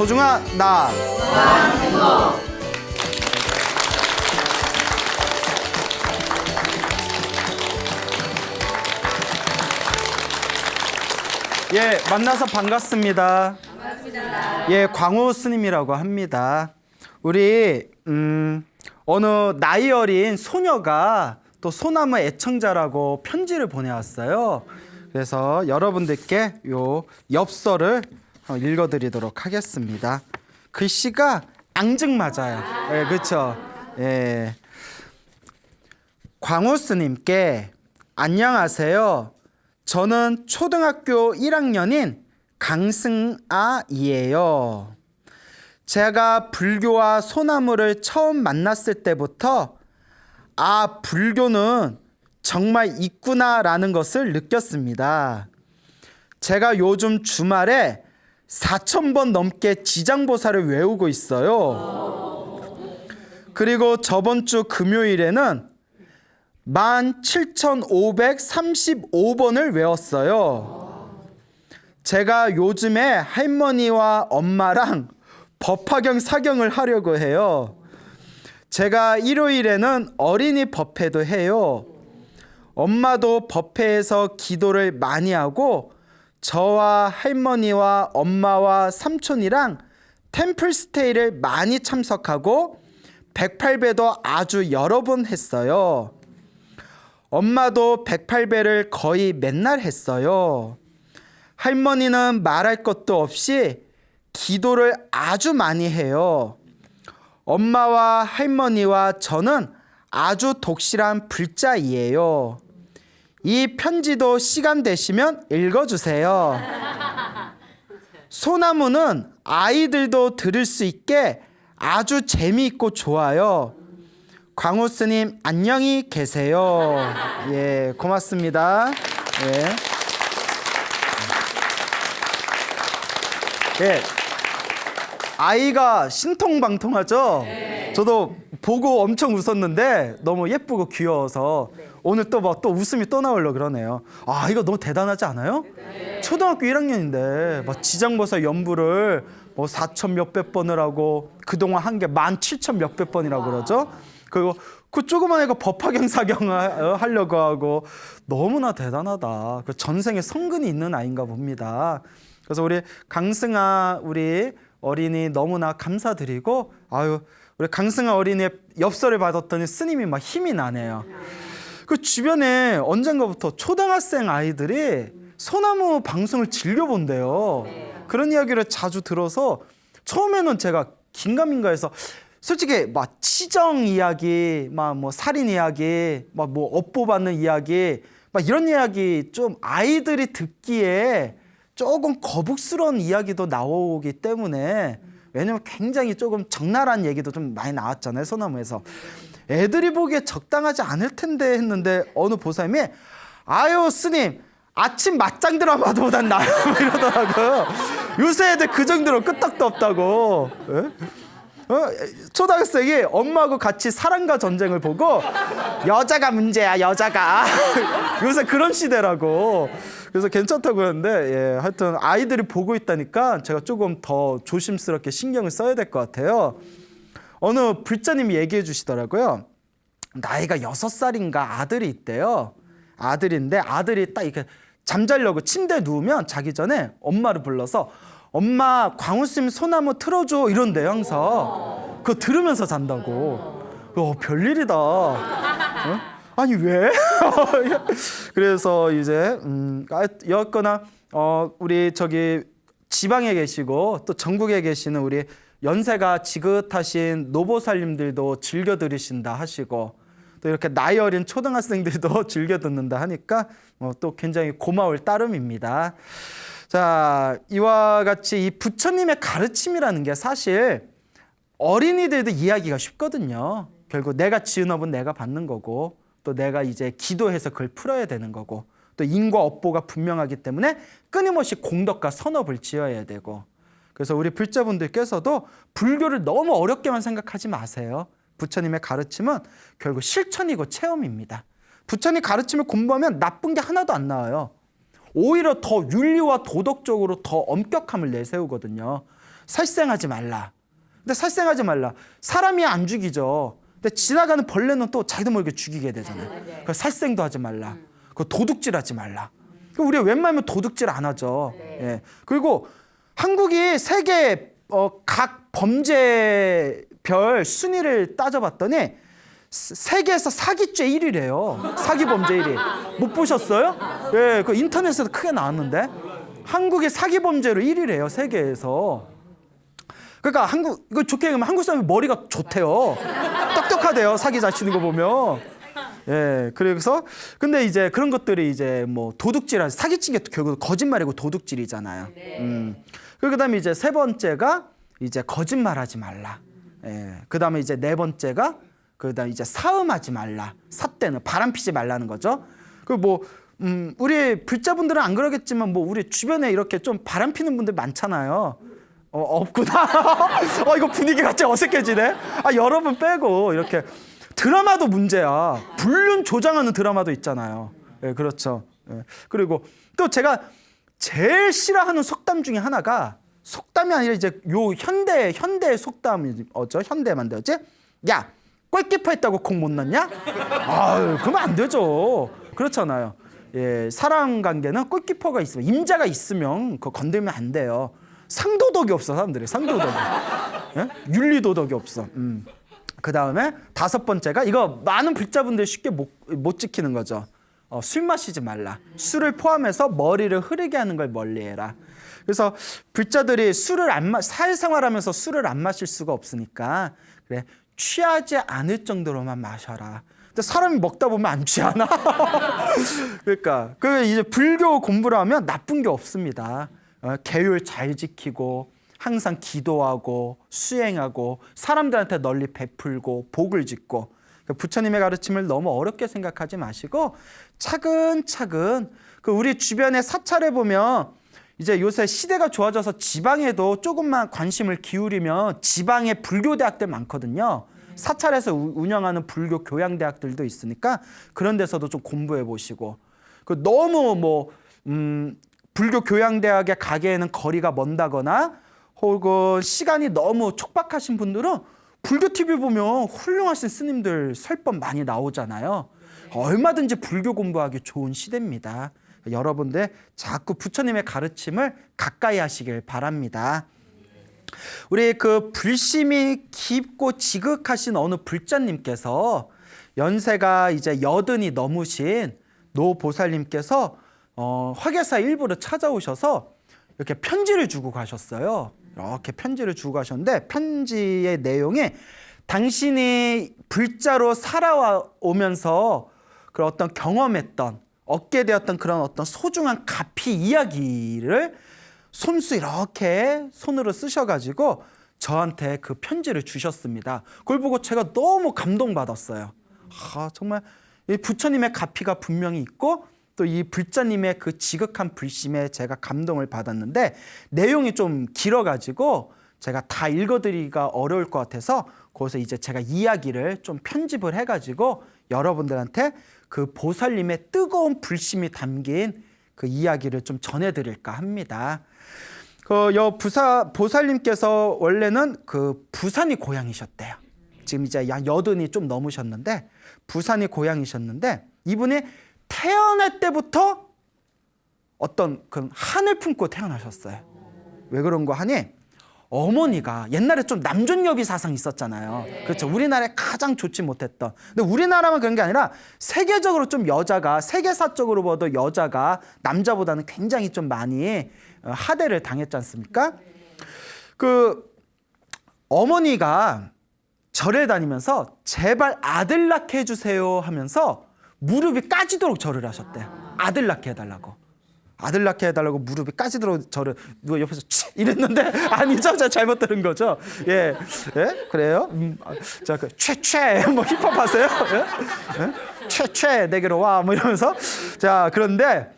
소중한 나. 예, 만나서 반갑습니다. 반갑습니다. 예, 광우 스님이라고 합니다. 우리 어느 나이 어린 소녀가 또 소나무 애청자라고 편지를 보내왔어요. 그래서 여러분들께 요 엽서를 읽어드리도록 하겠습니다. 글씨가 앙증맞아요. 예, 그렇죠. 예. 광우 스님께 안녕하세요. 저는 초등학교 1학년인 강승아이에요. 제가 불교와 소나무를 처음 만났을 때부터 아, 불교는 정말 있구나라는 것을 느꼈습니다. 제가 요즘 주말에 4,000번 넘게 지장보살을 외우고 있어요. 그리고 저번 주 금요일에는 17,535번을 외웠어요. 제가 요즘에 할머니와 엄마랑 법화경 사경을 하려고 해요. 제가 일요일에는 어린이 법회도 해요. 엄마도 법회에서 기도를 많이 하고 저와 할머니와 엄마와 삼촌이랑 템플스테이를 많이 참석하고 108배도 아주 여러 번 했어요. 엄마도 108배를 거의 맨날 했어요. 할머니는 말할 것도 없이 기도를 아주 많이 해요. 엄마와 할머니와 저는 아주 독실한 불자이에요. 이 편지도 시간 되시면 읽어주세요. 소나무는 아이들도 들을 수 있게 아주 재미있고 좋아요. 광우 스님 안녕히 계세요. 예, 고맙습니다. 예. 예. 아이가 신통방통하죠? 네. 저도 보고 엄청 웃었는데 너무 예쁘고 귀여워서 오늘 또 막 또 웃음이 또 나오려고 그러네요. 아, 이거 너무 대단하지 않아요? 네. 초등학교 1학년인데 막 지장보살 연부를 뭐 4,000 몇백 번을 하고 그동안 한 게 17,000 몇백 번이라고 그러죠? 그리고 그 조그만 애가 법화경 사경을 하려고 하고 너무나 대단하다. 그 전생에 성근이 있는 아이인가 봅니다. 그래서 우리 강승아 우리 어린이 너무나 감사드리고 아유 우리 강승아 어린이의 엽서를 받았더니 스님이 막 힘이 나네요. 그 주변에 언젠가부터 초등학생 아이들이 소나무 방송을 즐겨본대요. 그런 이야기를 자주 들어서 처음에는 제가 긴가민가해서 솔직히 막 치정 이야기, 막 뭐 살인 이야기, 막 뭐 업보 받는 이야기, 막 이런 이야기 좀 아이들이 듣기에 조금 거북스러운 이야기도 나오기 때문에 왜냐면 굉장히 조금 적나라한 얘기도 좀 많이 나왔잖아요, 소나무에서. 애들이 보기에 적당하지 않을 텐데 했는데 어느 보살님이 아유 스님 아침 맞짱 드라마보단 나아요 이러더라고요. 요새 애들 그 정도로 끄떡도 없다고. 초등학생이 엄마하고 같이 사랑과 전쟁을 보고 여자가 문제야 여자가 요새 그런 시대라고. 그래서 괜찮다고 했는데 예, 하여튼 아이들이 보고 있다니까 제가 조금 더 조심스럽게 신경을 써야 될 것 같아요. 어느 불자님이 얘기해 주시더라고요. 나이가 6살인가 아들이 있대요. 아들인데 아들이 딱 이렇게 잠자려고 침대에 누우면 자기 전에 엄마를 불러서 엄마 광우스님 소나무 틀어줘 이런대요 항상. 그거 들으면서 잔다고. 별일이다. 아니 왜? 그래서 이제 여거나 우리 저기 지방에 계시고 또 전국에 계시는 우리 연세가 지긋하신 노보살님들도 즐겨 들으신다 하시고 또 이렇게 나이 어린 초등학생들도 즐겨 듣는다 하니까 또 굉장히 고마울 따름입니다. 자, 이와 같이 이 부처님의 가르침이라는 게 사실 어린이들도 이해하기가 쉽거든요. 결국 내가 지은 업은 내가 받는 거고 또 내가 이제 기도해서 그걸 풀어야 되는 거고 또 인과 업보가 분명하기 때문에 끊임없이 공덕과 선업을 지어야 되고 그래서 우리 불자분들께서도 불교를 너무 어렵게만 생각하지 마세요. 부처님의 가르침은 결국 실천이고 체험입니다. 부처님 가르침을 공부하면 나쁜 게 하나도 안 나와요. 오히려 더 윤리와 도덕적으로 더 엄격함을 내세우거든요. 살생하지 말라. 근데 살생하지 말라. 사람이 안 죽이죠. 근데 지나가는 벌레는 또 자기도 모르게 죽이게 되잖아요. 그 살생도 하지 말라. 그 도둑질하지 말라. 우리가 웬만하면 도둑질 안 하죠. 예. 그리고 한국이 세계 각 범죄별 순위를 따져봤더니 세계에서 사기죄 1위래요. 사기 범죄 1위. 못 보셨어요? 예, 그 인터넷에서 크게 나왔는데 한국이 사기 범죄로 1위래요. 세계에서. 그러니까 이거 좋게 얘기하면 한국 사람이 머리가 좋대요. 똑똑하대요. 사기 잘 치는 거 보면. 예, 그래서 근데 이제 그런 것들이 이제 뭐 도둑질, 사기친 게 결국 거짓말이고 도둑질이잖아요. 그다음에 이제 세 번째가 이제 거짓말하지 말라. 예, 그다음에 이제 네 번째가 그다음 이제 사음하지 말라. 삿대는 바람 피지 말라는 거죠. 그 뭐 우리 불자분들은 안 그러겠지만 뭐 우리 주변에 이렇게 좀 바람 피는 분들 많잖아요. 없구나. 이거 분위기 갑자기 어색해지네. 여러분 빼고 이렇게 드라마도 문제야. 불륜 조장하는 드라마도 있잖아요. 예, 그렇죠. 예. 그리고 또 제가 제일 싫어하는 속담 중에 하나가 속담이 아니라 이제 요 현대 속담이 현대만 되었지? 야, 골키퍼 했다고 공 못 넣냐? 그러면 안 되죠. 그렇잖아요. 예, 사람 관계는 골키퍼가 있으면 임자가 있으면 그거 건들면 안 돼요. 상도덕이 없어 사람들이 상도덕이. 예? 윤리도덕이 없어. 그 다음에 다섯 번째가 이거 많은 불자분들이 쉽게 못 지키는 거죠. 술 마시지 말라. 술을 포함해서 머리를 흐르게 하는 걸 멀리해라. 그래서 불자들이 사회생활하면서 술을 안 마실 수가 없으니까 그래 취하지 않을 정도로만 마셔라. 근데 사람이 먹다 보면 안 취하나? 그러니까 그 이제 불교 공부를 하면 나쁜 게 없습니다. 계율 잘 지키고 항상 기도하고 수행하고 사람들한테 널리 베풀고 복을 짓고 부처님의 가르침을 너무 어렵게 생각하지 마시고 차근차근 그 우리 주변의 사찰에 보면 이제 요새 시대가 좋아져서 지방에도 조금만 관심을 기울이면 지방에 불교 대학들 많거든요. 사찰에서 운영하는 불교 교양대학들도 있으니까 그런 데서도 좀 공부해 보시고 그 너무 불교 교양대학에 가기에는 거리가 먼다거나 혹은 시간이 너무 촉박하신 분들은 불교 TV 보면 훌륭하신 스님들 설법 많이 나오잖아요. 얼마든지 불교 공부하기 좋은 시대입니다. 여러분들 자꾸 부처님의 가르침을 가까이 하시길 바랍니다. 우리 그 불심이 깊고 지극하신 어느 불자님께서 연세가 이제 80이 넘으신 노보살님께서 화계사 일부러 찾아오셔서 이렇게 편지를 주고 가셨어요. 이렇게 편지를 주고 가셨는데 편지의 내용에 당신이 불자로 살아오면서 그런 어떤 경험했던 얻게 되었던 그런 어떤 소중한 가피 이야기를 손수 이렇게 손으로 쓰셔가지고 저한테 그 편지를 주셨습니다. 그걸 보고 제가 너무 감동받았어요. 정말 이 부처님의 가피가 분명히 있고 또 이 불자님의 그 지극한 불심에 제가 감동을 받았는데 내용이 좀 길어가지고 제가 다 읽어드리기가 어려울 것 같아서 거기서 이제 제가 이야기를 좀 편집을 해가지고 여러분들한테 그 보살님의 뜨거운 불심이 담긴 그 이야기를 좀 전해드릴까 합니다. 보살님께서 원래는 그 부산이 고향이셨대요. 지금 이제 80이 좀 넘으셨는데 부산이 고향이셨는데 이분이 태어날 때부터 어떤 그 한을 품고 태어나셨어요. 왜 그런가 하니 어머니가 옛날에 좀 남존여비 사상 있었잖아요. 그렇죠. 우리나라에 가장 좋지 못했던. 근데 우리나라만 그런 게 아니라 세계적으로 좀 여자가 세계사적으로 봐도 여자가 남자보다는 굉장히 좀 많이 하대를 당했지 않습니까? 그 어머니가 절에 다니면서 제발 아들 낳게 해주세요 하면서 무릎이 까지도록 절을 하셨대요. 아들 낳게 해달라고. 아들 낳게 해달라고 무릎이 까지도록 절을 누가 옆에서 이랬는데 아니죠? 제가 잘못 들은 거죠. 예, 예? 그래요? 자, 그 최 뭐 힙합 하세요? 예? 최 내게로 와 뭐 이러면서 자 그런데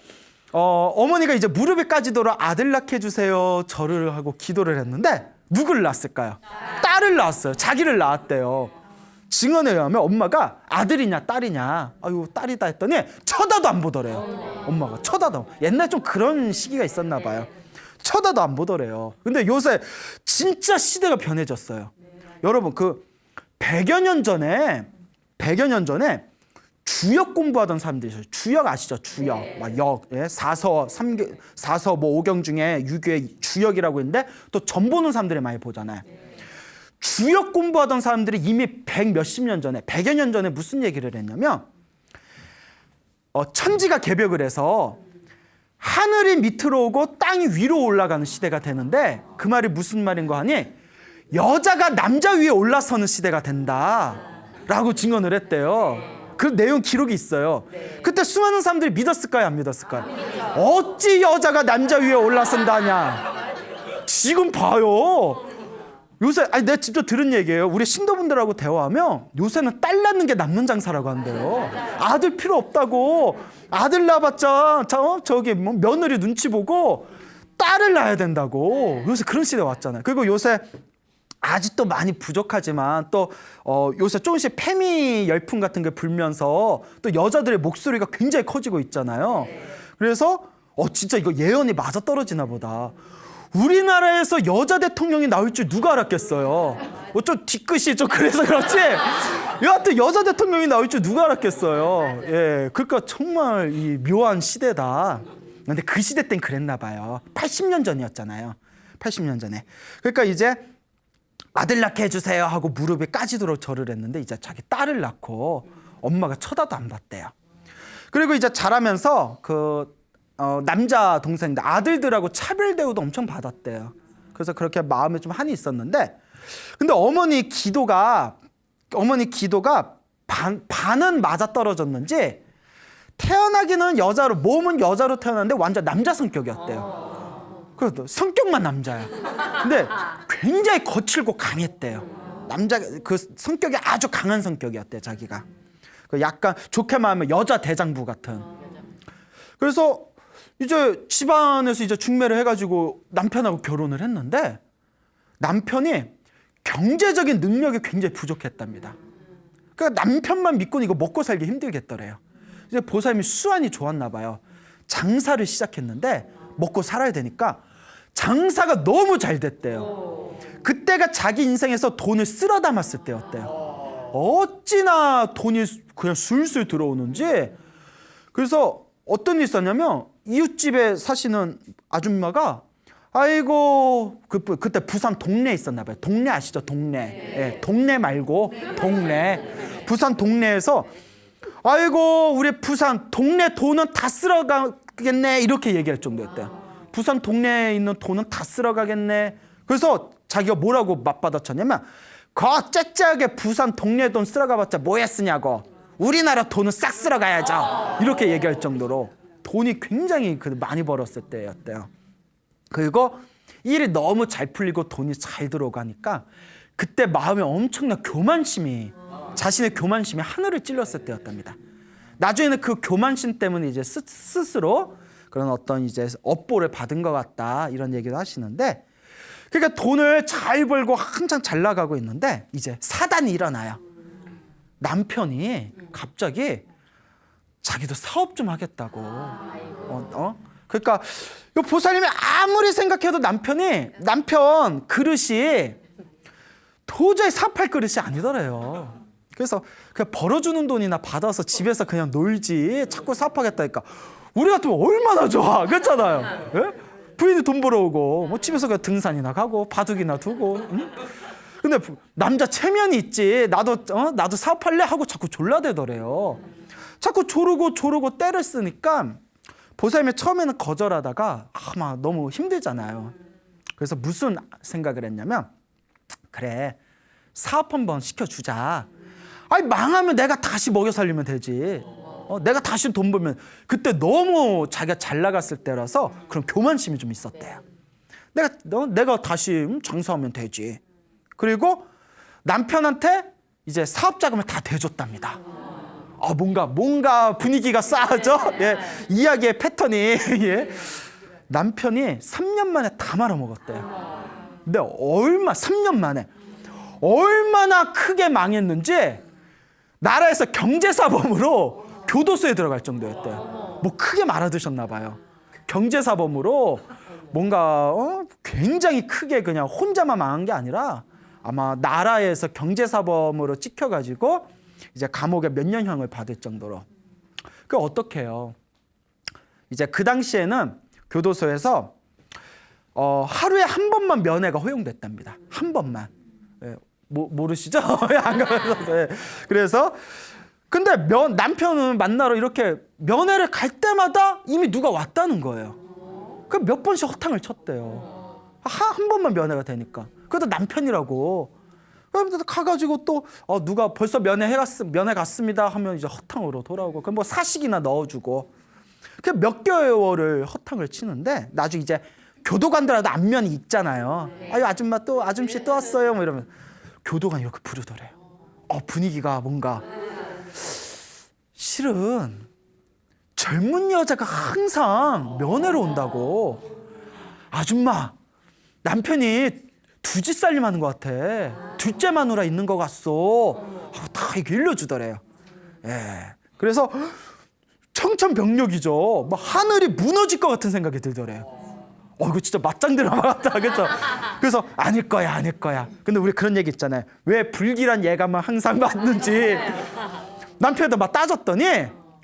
어머니가 이제 무릎이 까지도록 아들 낳게 해주세요 절을 하고 기도를 했는데 누굴 낳았을까요? 딸을 낳았어요. 자기를 낳았대요. 증언에 의하면 엄마가 아들이냐 딸이냐 아유 딸이다 했더니 쳐다도 안 보더래요. 엄마가 쳐다도 옛날 좀 그런 시기가 있었나 봐요. 쳐다도 안 보더래요. 근데 요새 진짜 시대가 변해졌어요. 여러분 그 100여 년 전에 주역 공부하던 사람들이 있어요. 주역 아시죠? 주역. 막 역, 예? 사서 뭐 오경 중에 유교의 주역이라고 있는데 또 점 보는 사람들이 많이 보잖아요. 주역 공부하던 사람들이 이미 100몇십 년 전에 100여 년 전에 무슨 얘기를 했냐면 천지가 개벽을 해서 하늘이 밑으로 오고 땅이 위로 올라가는 시대가 되는데 그 말이 무슨 말인가 하니 여자가 남자 위에 올라서는 시대가 된다라고 증언을 했대요. 그 내용 기록이 있어요. 그때 수많은 사람들이 믿었을까요? 안 믿었을까요? 어찌 여자가 남자 위에 올라선다냐. 지금 봐요. 요새 내가 직접 들은 얘기예요. 우리 신도분들하고 대화하면 요새는 딸 낳는 게 남는 장사라고 한대요. 아들 필요 없다고. 아들 낳아봤자 저기 뭐 며느리 눈치 보고 딸을 낳아야 된다고. 요새 그런 시대 왔잖아요. 그리고 요새 아직도 많이 부족하지만 또 요새 조금씩 페미 열풍 같은 게 불면서 또 여자들의 목소리가 굉장히 커지고 있잖아요. 그래서 진짜 이거 예언이 맞아 떨어지나 보다. 우리나라에서 여자 대통령이 나올 줄 누가 알았겠어요. 좀 뒤끝이 좀 그래서 그렇지. 여하튼 여자 대통령이 나올 줄 누가 알았겠어요. 예, 그러니까 정말 이 묘한 시대다. 근데 그 시대 땐 그랬나 봐요. 80년 전이었잖아요. 80년 전에. 그러니까 이제 아들 낳게 해주세요 하고 무릎에 까지도록 절을 했는데 이제 자기 딸을 낳고 엄마가 쳐다도 안 봤대요. 그리고 이제 자라면서 남자 동생들 아들들하고 차별 대우도 엄청 받았대요. 그래서 그렇게 마음에 좀 한이 있었는데 근데 어머니 기도가 반은 맞아 떨어졌는지 태어나기는 여자로 몸은 여자로 태어났는데 완전 남자 성격이었대요. 그래도 성격만 남자야. 근데 굉장히 거칠고 강했대요. 남자 그 성격이 아주 강한 성격이었대요. 자기가 약간 좋게 말하면 여자 대장부 같은. 그래서 이제 집안에서 이제 중매를 해가지고 남편하고 결혼을 했는데 남편이 경제적인 능력이 굉장히 부족했답니다. 그러니까 남편만 믿고는 이거 먹고 살기 힘들겠더래요. 이제 보살님이 수완이 좋았나 봐요. 장사를 시작했는데 먹고 살아야 되니까 장사가 너무 잘 됐대요. 그때가 자기 인생에서 돈을 쓸어 담았을 때였대요. 어찌나 돈이 그냥 술술 들어오는지. 그래서 어떤 일이 있었냐면 이웃집에 사시는 아줌마가 아이고 그때 부산 동네에 있었나 봐요. 동네 아시죠? 동네. 예, 동네 말고 동네. 부산 동네에서 아이고 우리 부산 동네 돈은 다 쓸어가겠네 이렇게 얘기할 정도였대요. 부산 동네에 있는 돈은 다 쓸어가겠네. 그래서 자기가 뭐라고 맞받아쳤냐면 거 째째하게 부산 동네 돈 쓸어가봤자 뭐에 쓰냐고. 우리나라 돈은 싹 쓸어가야죠. 이렇게 얘기할 정도로 돈이 굉장히 많이 벌었을 때였대요. 그리고 일이 너무 잘 풀리고 돈이 잘 들어가니까 그때 마음에 엄청난 자신의 교만심이 하늘을 찔렀을 때였답니다. 나중에는 그 교만심 때문에 이제 스스로 그런 어떤 이제 업보를 받은 것 같다 이런 얘기도 하시는데, 그러니까 돈을 잘 벌고 한창 잘 나가고 있는데 이제 사단이 일어나요. 남편이 갑자기 자기도 사업 좀 하겠다고. 그러니까 이 보살님이 아무리 생각해도 남편 그릇이 도저히 사업할 그릇이 아니더래요. 그래서 그냥 벌어주는 돈이나 받아서 집에서 그냥 놀지 자꾸 사업하겠다니까 우리 같으면 얼마나 좋아. 그렇잖아요. 예? 부인이 돈 벌어오고 뭐 집에서 그냥 등산이나 가고 바둑이나 두고. 응? 근데 남자 체면이 있지. 나도 사업할래 하고 자꾸 졸라대더래요. 자꾸 조르고 때를 쓰니까 보살님이 처음에는 거절하다가 막 너무 힘들잖아요. 그래서 무슨 생각을 했냐면 그래 사업 한번 시켜주자. 아니 망하면 내가 다시 먹여 살리면 되지. 내가 다시 돈 벌면. 그때 너무 자기가 잘 나갔을 때라서 그런 교만심이 좀 있었대요. 내가 다시 장사하면 되지. 그리고 남편한테 이제 사업 자금을 다 대줬답니다. 뭔가 분위기가 싸하죠. 예, 이야기의 패턴이. 예. 남편이 3년 만에 다 말아먹었대요. 근데 3년 만에 얼마나 크게 망했는지 나라에서 경제사범으로 교도소에 들어갈 정도였대요. 뭐 크게 말아드셨나 봐요. 경제사범으로 뭔가 굉장히 크게 그냥 혼자만 망한 게 아니라 아마 나라에서 경제사범으로 찍혀가지고 이제 감옥에 몇 년형을 받을 정도로. 그 어떻게 해요? 이제 그 당시에는 교도소에서 하루에 한 번만 면회가 허용됐답니다. 한 번만. 예, 모르시죠? 안 가면서. 예. 그래서 근데 남편은 만나러 이렇게 면회를 갈 때마다 이미 누가 왔다는 거예요. 그 몇 번씩 허탕을 쳤대요. 한 번만 면회가 되니까. 그래도 남편이라고. 그래서 가가지고 또 누가 벌써 면회 갔습니다 하면 이제 허탕으로 돌아오고, 그럼 뭐 사식이나 넣어주고. 그 몇 개월을 허탕을 치는데 나중에 이제 교도관들하고 안면이 있잖아요. 아유 아줌마 또 아줌씨 또 왔어요. 뭐 이러면 교도관이 이렇게 부르더래요. 분위기가 뭔가 실은 젊은 여자가 항상 면회로 온다고. 아줌마 남편이 두 집 살림하는 것 같아. 둘째 마누라 있는 것 같소. 하고 다 이렇게 일러주더래요. 예. 그래서 청천벽력이죠. 막 하늘이 무너질 것 같은 생각이 들더래요. 이거 진짜 맞짱 드라마 같다, 그렇죠? 그래서 아닐 거야. 근데 우리 그런 얘기 있잖아요. 왜 불길한 예감만 항상 맞는지. 남편도 막 따졌더니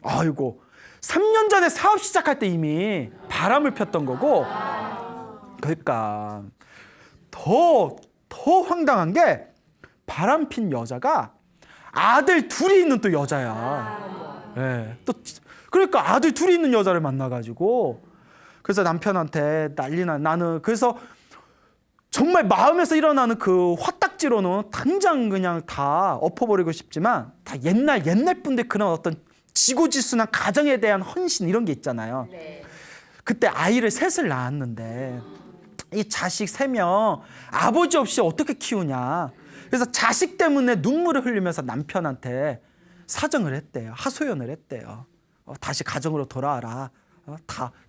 아이고 3년 전에 사업 시작할 때 이미 바람을 폈던 거고. 그러니까 더 황당한 게 바람 핀 여자가 아들 둘이 있는 또 여자야. 예. 또 그러니까 아들 둘이 있는 여자를 만나가지고, 그래서 남편한테 나는 그래서 정말 마음에서 일어나는 그 화딱지로는 당장 그냥 다 엎어버리고 싶지만, 다 옛날 분들 그런 어떤 지고지순한 가정에 대한 헌신 이런 게 있잖아요. 네. 그때 아이를 셋을 낳았는데 이 자식 3명 아버지 없이 어떻게 키우냐. 그래서 자식 때문에 눈물을 흘리면서 남편한테 사정을 했대요. 하소연을 했대요. 다시 가정으로 돌아와라.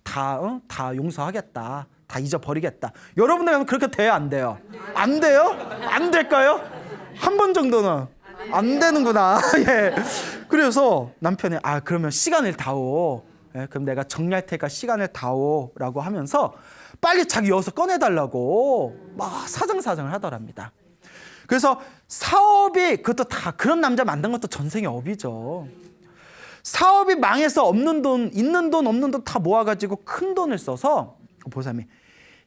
다 용서하겠다. 다 잊어버리겠다. 여러분들 그렇게 돼요, 안 돼요? 안 돼요? 안 될까요? 한 번 정도는 안 되는구나. 예. 그래서 남편이 그러면 시간을 다오. 예, 그럼 내가 정리할 테니까 시간을 다오라고 하면서 빨리 자기 여기서 꺼내달라고 막 사정사정을 하더랍니다. 그래서 사업이, 그것도 다 그런 남자 만든 것도 전생의 업이죠. 사업이 망해서 없는 돈, 있는 돈, 없는 돈 다 모아가지고 큰 돈을 써서, 보사님이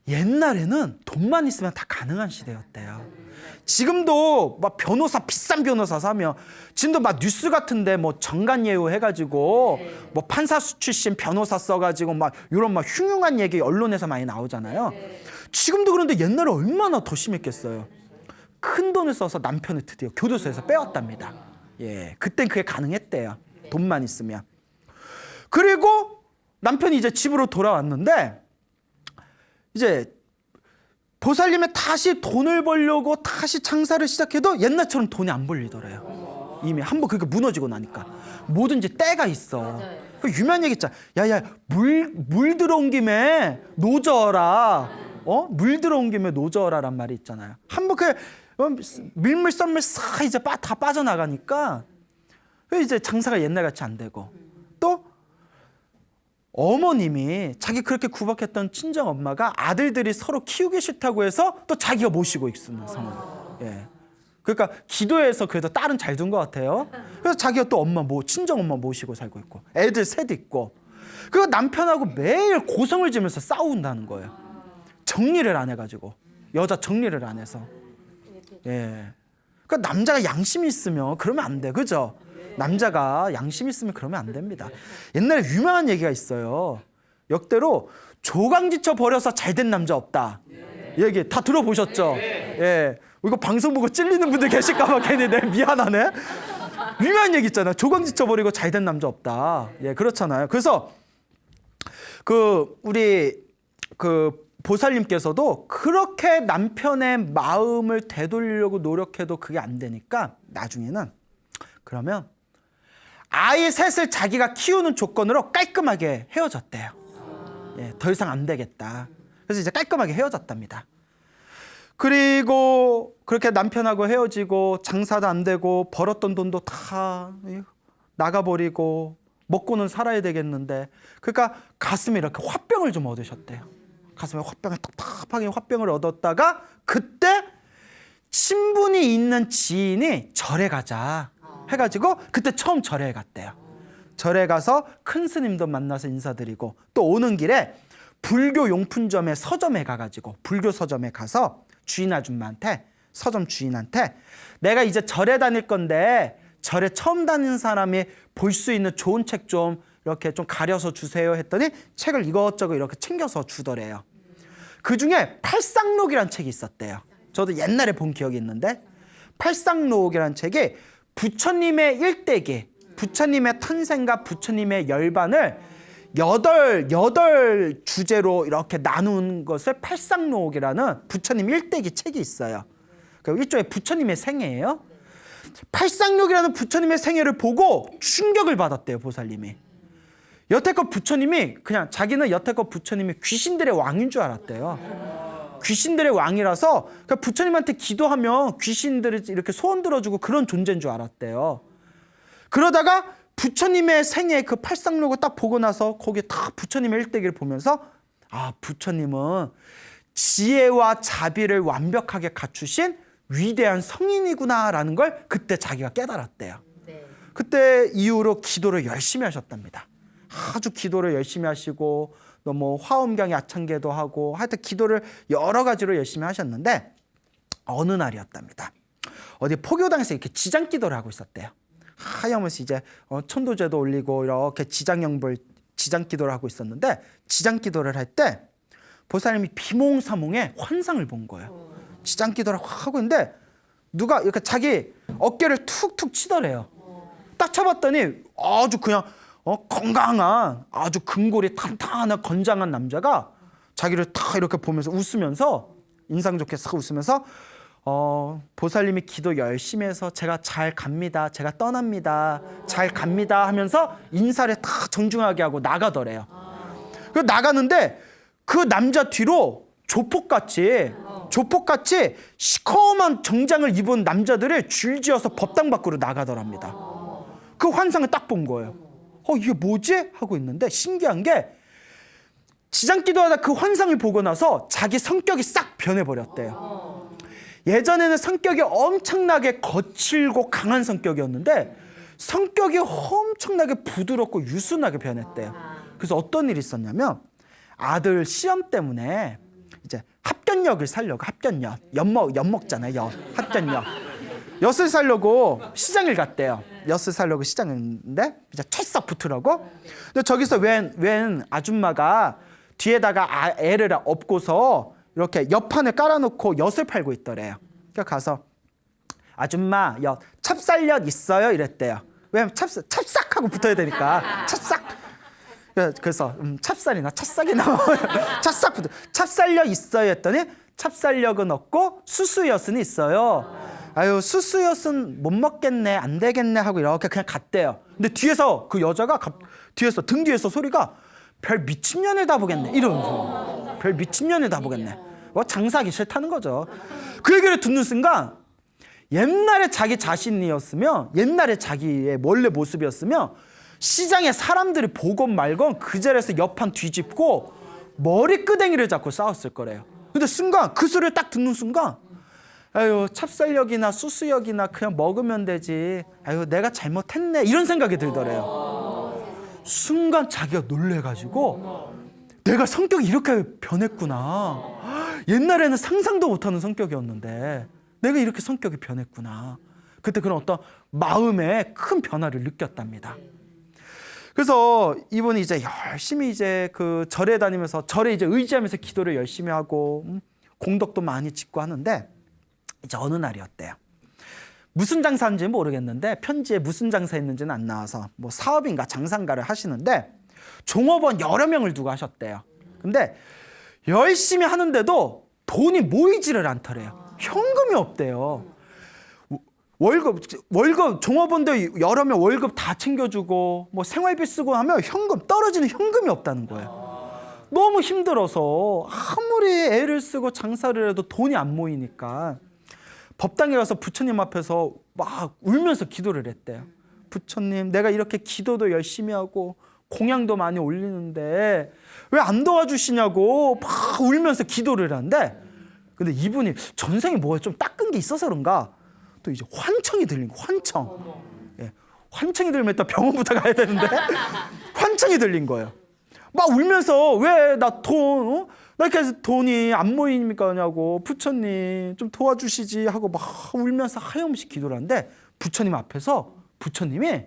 옛날에는 돈만 있으면 다 가능한 시대였대요. 지금도 막 비싼 변호사 사면 지금도 막 뉴스 같은데 뭐 정관예우 해가지고 뭐 판사 출신 변호사 써가지고 막 이런 막 흉흉한 얘기 언론에서 많이 나오잖아요. 지금도 그런데 옛날에 얼마나 더 심했겠어요. 큰 돈을 써서 남편을 드디어 교도소에서 빼왔답니다. 예, 그땐 그게 가능했대요. 돈만 있으면. 그리고 남편이 이제 집으로 돌아왔는데 이제 보살님이 다시 돈을 벌려고 다시 장사를 시작해도 옛날처럼 돈이 안 벌리더래요. 이미 한번 그렇게 무너지고 나니까. 뭐든지 때가 있어. 그 유명한 얘기 있잖아. 야야 물 들어온 김에 노져라. 물 들어온 김에 노져라란 말이 있잖아요. 한번 그 밀물 썰물 싹 이제 다 빠져나가니까 이제 장사가 옛날같이 안 되고, 또 어머님이 자기 그렇게 구박했던 친정 엄마가 아들들이 서로 키우기 싫다고 해서 또 자기가 모시고 있는 상황. 예. 그러니까 기도해서 그래도 딸은 잘 둔 것 같아요. 그래서 자기가 또 친정 엄마 모시고 살고 있고, 애들 셋 있고, 그리고 남편하고 매일 고성을 지면서 싸운다는 거예요. 정리를 안 해가지고, 여자 정리를 안 해서. 예. 그러니까 남자가 양심이 있으면 그러면 안 돼, 그죠? 남자가 양심 있으면 그러면 안 됩니다. 옛날에 유명한 얘기가 있어요. 역대로 조강지쳐 버려서 잘된 남자 없다. 얘기 다 들어보셨죠? 예. 이거 방송 보고 찔리는 분들 계실까봐 괜히 미안하네. 유명한 얘기 있잖아요. 조강지쳐 버리고 잘된 남자 없다. 예, 그렇잖아요. 그래서 우리 보살님께서도 그렇게 남편의 마음을 되돌리려고 노력해도 그게 안 되니까 나중에는 그러면 아이 셋을 자기가 키우는 조건으로 깔끔하게 헤어졌대요. 예, 더 이상 안 되겠다. 그래서 이제 깔끔하게 헤어졌답니다. 그리고 그렇게 남편하고 헤어지고 장사도 안 되고 벌었던 돈도 다 나가버리고 먹고는 살아야 되겠는데, 그러니까 가슴에 이렇게 화병을 좀 얻으셨대요. 가슴에 화병을 답답하게 화병을 얻었다가 그때 친분이 있는 지인이 절에 가자 해가지고 그때 처음 절에 갔대요. 절에 가서 큰 스님도 만나서 인사드리고 또 오는 길에 불교 용품점에 서점에 가가지고 불교 서점에 가서 주인 아줌마한테 서점 주인한테 내가 이제 절에 다닐 건데 절에 처음 다니는 사람이 볼 수 있는 좋은 책 좀 이렇게 좀 가려서 주세요 했더니 책을 이것저것 이렇게 챙겨서 주더래요. 그중에 팔상록이라는 책이 있었대요. 저도 옛날에 본 기억이 있는데 팔상록이라는 책이 부처님의 일대기, 부처님의 탄생과 부처님의 열반을 여덟 주제로 이렇게 나눈 것을 팔상록이라는 부처님 일대기 책이 있어요. 일종의 부처님의 생애예요. 팔상록이라는 부처님의 생애를 보고 충격을 받았대요, 보살님이. 여태껏 부처님이 그냥 자기는 여태껏 부처님이 귀신들의 왕인 줄 알았대요. 귀신들의 왕이라서 부처님한테 기도하면 귀신들이 이렇게 소원 들어주고 그런 존재인 줄 알았대요. 그러다가 부처님의 생애 그 팔상록을 딱 보고 나서 거기에 딱 부처님의 일대기를 보면서 아, 부처님은 지혜와 자비를 완벽하게 갖추신 위대한 성인이구나라는 걸 그때 자기가 깨달았대요. 네. 그때 이후로 기도를 열심히 하셨답니다. 아주 기도를 열심히 하시고 또 뭐 화엄경의 아창계도 하고 하여튼 기도를 여러 가지로 열심히 하셨는데 어느 날이었답니다. 어디 포교당에서 이렇게 지장 기도를 하고 있었대요. 하염없이 이제 천도제도 올리고 이렇게 지장 기도를 하고 있었는데 지장 기도를 할 때 보살님이 비몽사몽에 환상을 본 거예요. 지장 기도를 하고 있는데 누가 이렇게 자기 어깨를 툭툭 치더래요. 딱 쳐봤더니 아주 그냥 건강한 아주 근골이 탄탄한 건장한 남자가 자기를 딱 이렇게 보면서 웃으면서 인상 좋게 싹 웃으면서 보살님이 기도 열심히 해서 제가 잘 갑니다. 제가 떠납니다. 잘 갑니다 하면서 인사를 딱 정중하게 하고 나가더래요. 그 나가는데 그 남자 뒤로 조폭같이 시커먼 정장을 입은 남자들이 줄지어서 법당 밖으로 나가더랍니다. 그 환상을 딱 본 거예요. 이게 뭐지? 하고 있는데 신기한 게 지장기도하다 그 환상을 보고 나서 자기 성격이 싹 변해버렸대요. 예전에는 성격이 엄청나게 거칠고 강한 성격이었는데 성격이 엄청나게 부드럽고 유순하게 변했대요. 그래서 어떤 일이 있었냐면 아들 시험 때문에 이제 합견역을 살려고 엿 먹잖아요. 합견역. 엿을 살려고 시장을 갔대요. 엿을 살려고 시장인데 이제 철썩 붙으라고. 근데 저기서 웬 아줌마가 뒤에다가 애를 업고서 이렇게 엿판을 깔아놓고 엿을 팔고 있더래요. 그러니까 가서 아줌마 엿 찹쌀엿 있어요? 이랬대요. 왜냐면 찹싹하고 붙어야 되니까 찹싹. 그래서 찹쌀이나 찹싹이나 찹쌀엿 있어요 했더니 찹쌀엿은 없고 수수엿은 있어요. 아유 수수엿은 못 먹겠네 안 되겠네 하고 이렇게 그냥 갔대요. 근데 뒤에서 그 여자가 등 뒤에서 소리가 별 미친년을 다 보겠네 이러면서 별 미친년을 다 보겠네. 장사하기 싫다는 거죠. 그 얘기를 듣는 순간 옛날에 자기 자신이었으면 옛날에 자기의 원래 모습이었으면 시장에 사람들이 보건 말건 그 자리에서 옆판 뒤집고 머리끄댕이를 잡고 싸웠을 거래요. 근데 순간 그 소리를 딱 듣는 순간 아유 찹쌀역이나 수수역이나 그냥 먹으면 되지. 아유 내가 잘못했네 이런 생각이 들더래요. 순간 자기가 놀래가지고 내가 성격이 이렇게 변했구나. 옛날에는 상상도 못하는 성격이었는데 내가 이렇게 성격이 변했구나. 그때 그런 어떤 마음의 큰 변화를 느꼈답니다. 그래서 이분이 이제 열심히 이제 그 절에 다니면서 절에 이제 의지하면서 기도를 열심히 하고 공덕도 많이 짓고 하는데 이제 어느 날이었대요. 무슨 장사인지 모르겠는데 편지에 무슨 장사했는지는 안 나와서 뭐 사업인가 장사인가를 하시는데 종업원 여러 명을 두고 하셨대요. 근데 열심히 하는데도 돈이 모이지를 않더래요. 현금이 없대요. 월급 종업원들 여러 명 월급 다 챙겨주고 뭐 생활비 쓰고 하면 떨어지는 현금이 없다는 거예요. 너무 힘들어서 아무리 애를 쓰고 장사를 해도 돈이 안 모이니까 법당에 가서 부처님 앞에서 막 울면서 기도를 했대요. 부처님, 내가 이렇게 기도도 열심히 하고 공양도 많이 올리는데 왜 안 도와주시냐고 막 울면서 기도를 하는데, 근데 이분이 전생에 뭐가 좀 닦은 게 있어서 그런가 또 이제 환청이 들린 거. 환청. 예, 환청이 들면 일단 병원부터 가야 되는데 환청이 들린 거예요. 막 울면서 왜 나 돈, 나 이렇게 돈이 안 모이니까 냐고, 부처님 좀 도와주시지 하고 막 울면서 하염없이 기도를 하는데, 부처님 앞에서 부처님이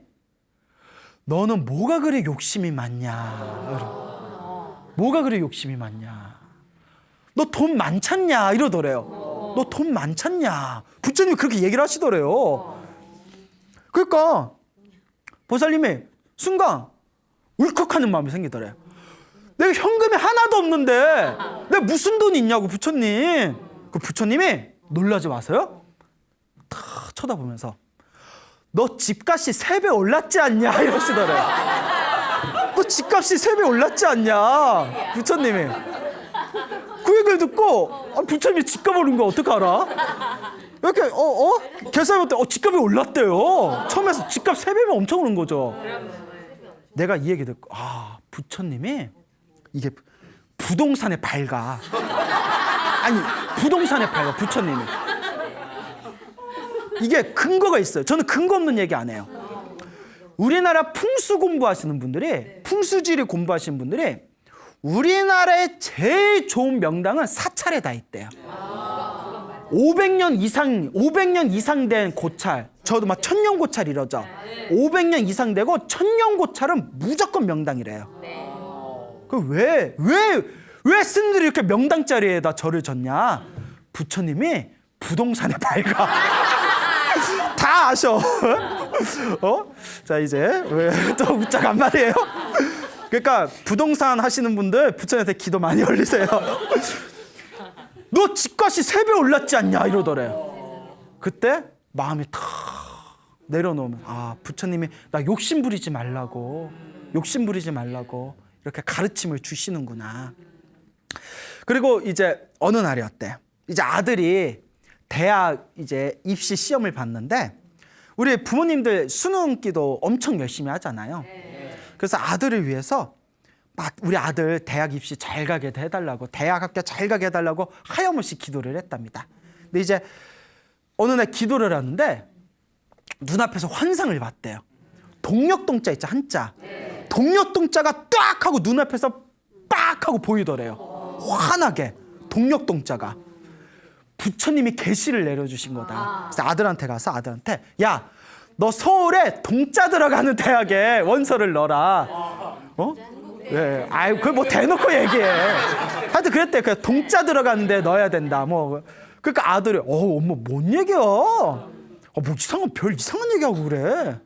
너는 뭐가 그래 욕심이 많냐, 뭐가 그래 욕심이 많냐, 너 돈 많잖냐 이러더래요. 너 돈 많잖냐. 부처님이 그렇게 얘기를 하시더래요. 그러니까 보살님이 순간 울컥하는 마음이 생기더래요. 내가 현금이 하나도 없는데 내가 무슨 돈이 있냐고, 부처님. 그 부처님이 놀라지 마세요. 다 쳐다보면서 너 집값이 3배 올랐지 않냐 이러시더래요. 너 집값이 3배 올랐지 않냐, 부처님이. 그 얘기를 듣고 부처님이 집값 오른 거 어떻게 알아? 이렇게 계산해봤더니 집값이 올랐대요. 처음에서 집값 3배면 엄청 오른 거죠. 내가 이 얘기 듣고 부처님이 이게 부동산에 밝아. 아니 부동산에 밝아, 부처님이. 이게 근거가 있어요. 저는 근거 없는 얘기 안 해요. 우리나라 풍수 공부하시는 분들이, 풍수지리 공부하시는 분들이 우리나라의 제일 좋은 명당은 사찰에 다 있대요. 500년 이상 된 고찰, 저도 막 천년 고찰 이러죠. 500년 이상 되고 천년 고찰은 무조건 명당이래요. 그 왜 스님들이 이렇게 명당 자리에다 절을 졌냐? 부처님이 부동산에 밝아. 다 아셔. 자, 이제 왜 또 웃자간 말이에요? 그러니까 부동산 하시는 분들 부처님한테 기도 많이 올리세요. 너 집값이 3배 올랐지 않냐 이러더래요. 그때 마음이 탁 내려놓으면 부처님이 나 욕심 부리지 말라고 이렇게 가르침을 주시는구나. 그리고 이제 어느 날이었대. 이제 아들이 대학 이제 입시 시험을 봤는데, 우리 부모님들 수능기도 엄청 열심히 하잖아요. 그래서 아들을 위해서 막 우리 아들 대학 입시 잘 가게 해달라고, 대학 학교 잘 가게 해달라고 하염없이 기도를 했답니다. 근데 이제 어느 날 기도를 하는데 눈앞에서 환상을 봤대요. 동력동자 있죠, 한자. 동력동자가 딱 하고 눈앞에서 빡 하고 보이더래요. 환하게 동력동자가. 부처님이 계시를 내려주신 거다. 그래서 아들한테 가서 아들한테, 야, 너 서울에 동자 들어가는 대학에 원서를 넣어라. 네, 그걸 뭐 대놓고 얘기해. 하여튼 그랬대. 그냥 동자 들어가는 데 넣어야 된다. 뭐 그러니까 아들이 엄마 뭔 얘기야? 뭐 별 이상한 얘기하고 그래.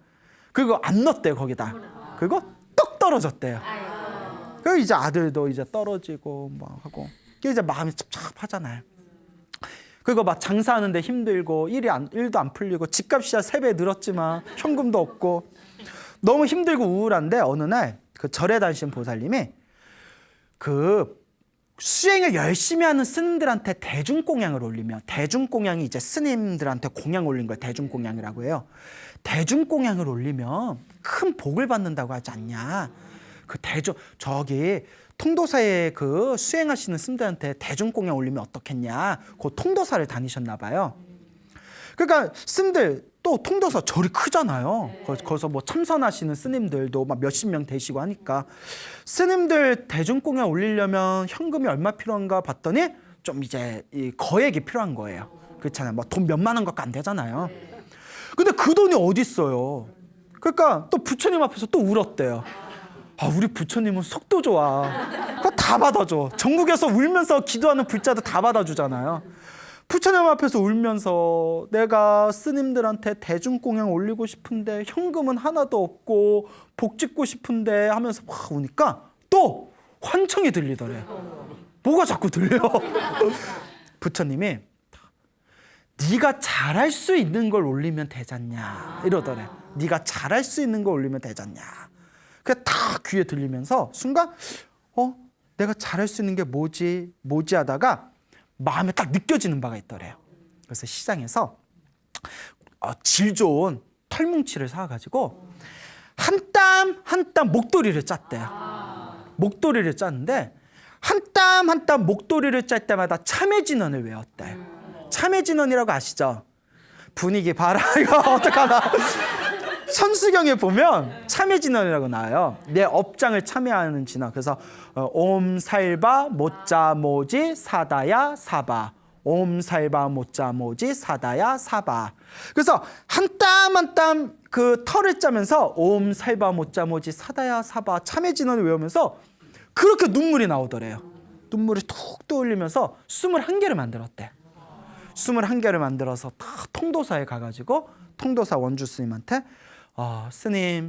그리고 안 넣었대요 거기다. 그리고 떡 떨어졌대요. 그리고 이제 아들도 이제 떨어지고 뭐 하고, 이제 마음이 찹찹하잖아요. 그리고 막 장사하는데 힘들고 일도 안 풀리고 집값이야 3배 늘었지만 현금도 없고 너무 힘들고 우울한데, 어느 날 그 절에 다니신 보살님이 그 수행을 열심히 하는 스님들한테 대중공양을 올리면, 대중공양이 이제 스님들한테 공양 올린 걸 대중공양이라고 해요. 대중공양을 올리면 큰 복을 받는다고 하지 않냐. 그 저기 통도사에 그 수행하시는 스님들한테 대중공양 올리면 어떻겠냐. 그 통도사를 다니셨나 봐요. 그러니까 스님들 또 통도사 절이 크잖아요. 거기서 뭐 참선하시는 스님들도 막 몇십 명 되시고 하니까, 스님들 대중공양 올리려면 현금이 얼마 필요한가 봤더니 좀 이제 이 거액이 필요한 거예요. 그렇잖아요. 뭐 돈 몇만 원 갖고 안 되잖아요. 근데 그 돈이 어디 있어요? 그러니까 또 부처님 앞에서 또 울었대요. 우리 부처님은 속도 좋아. 그거 다 받아줘. 전국에서 울면서 기도하는 불자들 다 받아주잖아요. 부처님 앞에서 울면서 내가 스님들한테 대중공양 올리고 싶은데 현금은 하나도 없고 복 짓고 싶은데 하면서 막 우니까 또 환청이 들리더래. 뭐가 자꾸 들려? 부처님이 네가 잘할 수 있는 걸 올리면 되잖냐 이러더래. 네가 잘할 수 있는 걸 올리면 되잖냐. 그게 딱 귀에 들리면서 순간 내가 잘할 수 있는 게 뭐지 하다가 마음에 딱 느껴지는 바가 있더래요. 그래서 시장에서 질 좋은 털뭉치를 사가지고 한 땀 한 땀 목도리를 짰대요. 목도리를 짰는데 한 땀 한 땀 목도리를 짤 때마다 참회진언을 외웠대요. 참회진언이라고 아시죠? 분위기 봐라. 이거 어떡하나. 천수경에 보면 참회진언이라고 나와요. 내 업장을 참회하는 진언. 그래서 옴살바 모짜모지 사다야 사바. 옴살바 모짜모지 사다야 사바. 그래서 한 땀 한 땀 그 털을 짜면서 옴살바 모짜모지 사다야 사바 참회진언을 외우면서 그렇게 눈물이 나오더래요. 눈물이 툭 떠올리면서 21개를 만들었대. 21개를 만들어서 다 통도사에 가가지고 통도사 원주 스님한테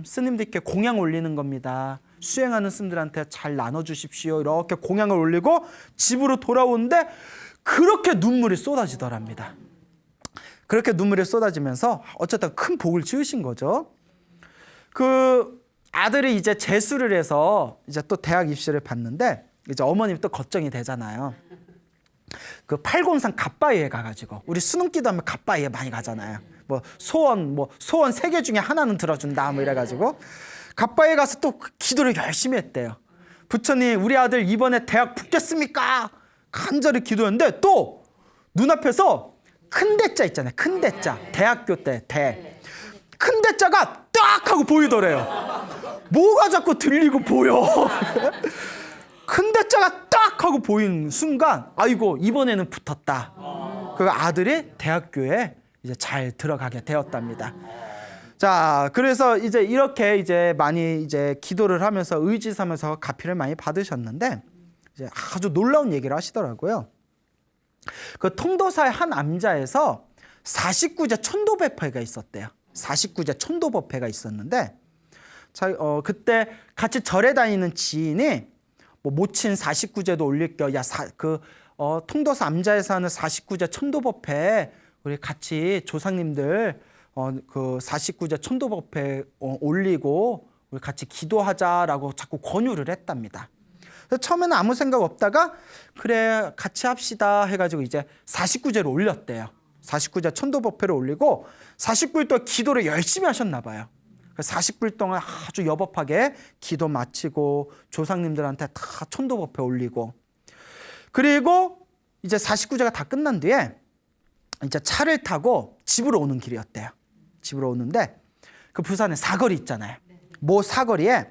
스님들께 공양 올리는 겁니다. 수행하는 스님들한테 잘 나눠주십시오. 이렇게 공양을 올리고 집으로 돌아오는데 그렇게 눈물이 쏟아지더랍니다. 그렇게 눈물이 쏟아지면서 어쨌든 큰 복을 지으신 거죠. 그 아들이 이제 재수를 해서 이제 또 대학 입시를 봤는데 이제 어머님이 또 걱정이 되잖아요. 그 팔곤산 갓바위에 가가지고 우리 수능기도 하면 갓바위에 많이 가잖아요. 뭐 소원 3개 중에 하나는 들어준다 뭐 이래가지고 갓바위에 가서 또 기도를 열심히 했대요. 부처님 우리 아들 이번에 대학 붙겠습니까? 간절히 기도했는데 또 눈앞에서 큰 대자 있잖아요. 큰 대자 대학교 때 큰 대자가 딱 하고 보이더래요. 뭐가 자꾸 들리고 보여. 큰 대자가 딱 하고 보인 순간 아이고 이번에는 붙었다. 그 아들이 대학교에 이제 잘 들어가게 되었답니다. 자, 그래서 이제 이렇게 이제 많이 이제 기도를 하면서 의지하면서 가피를 많이 받으셨는데 이제 아주 놀라운 얘기를 하시더라고요. 그 통도사의 한 암자에서 49제 천도법회가 있었대요. 49제 천도법회가 있었는데 그때 같이 절에 다니는 지인이 뭐 모친 49제도 올릴 겨 통도사 암자에서 하는 49제 천도법회 우리 같이 조상님들 그 49제 천도법회 올리고 우리 같이 기도하자라고 자꾸 권유를 했답니다. 그래서 처음에는 아무 생각 없다가 그래 같이 합시다 해가지고 이제 49제를 올렸대요. 49제 천도법회를 올리고 49일 동안 기도를 열심히 하셨나 봐요. 49일 동안 아주 여법하게 기도 마치고 조상님들한테 다 천도법회 올리고 그리고 이제 49제가 다 끝난 뒤에 이제 차를 타고 집으로 오는 길이었대요. 집으로 오는데 그 부산에 사거리 있잖아요. 모 사거리에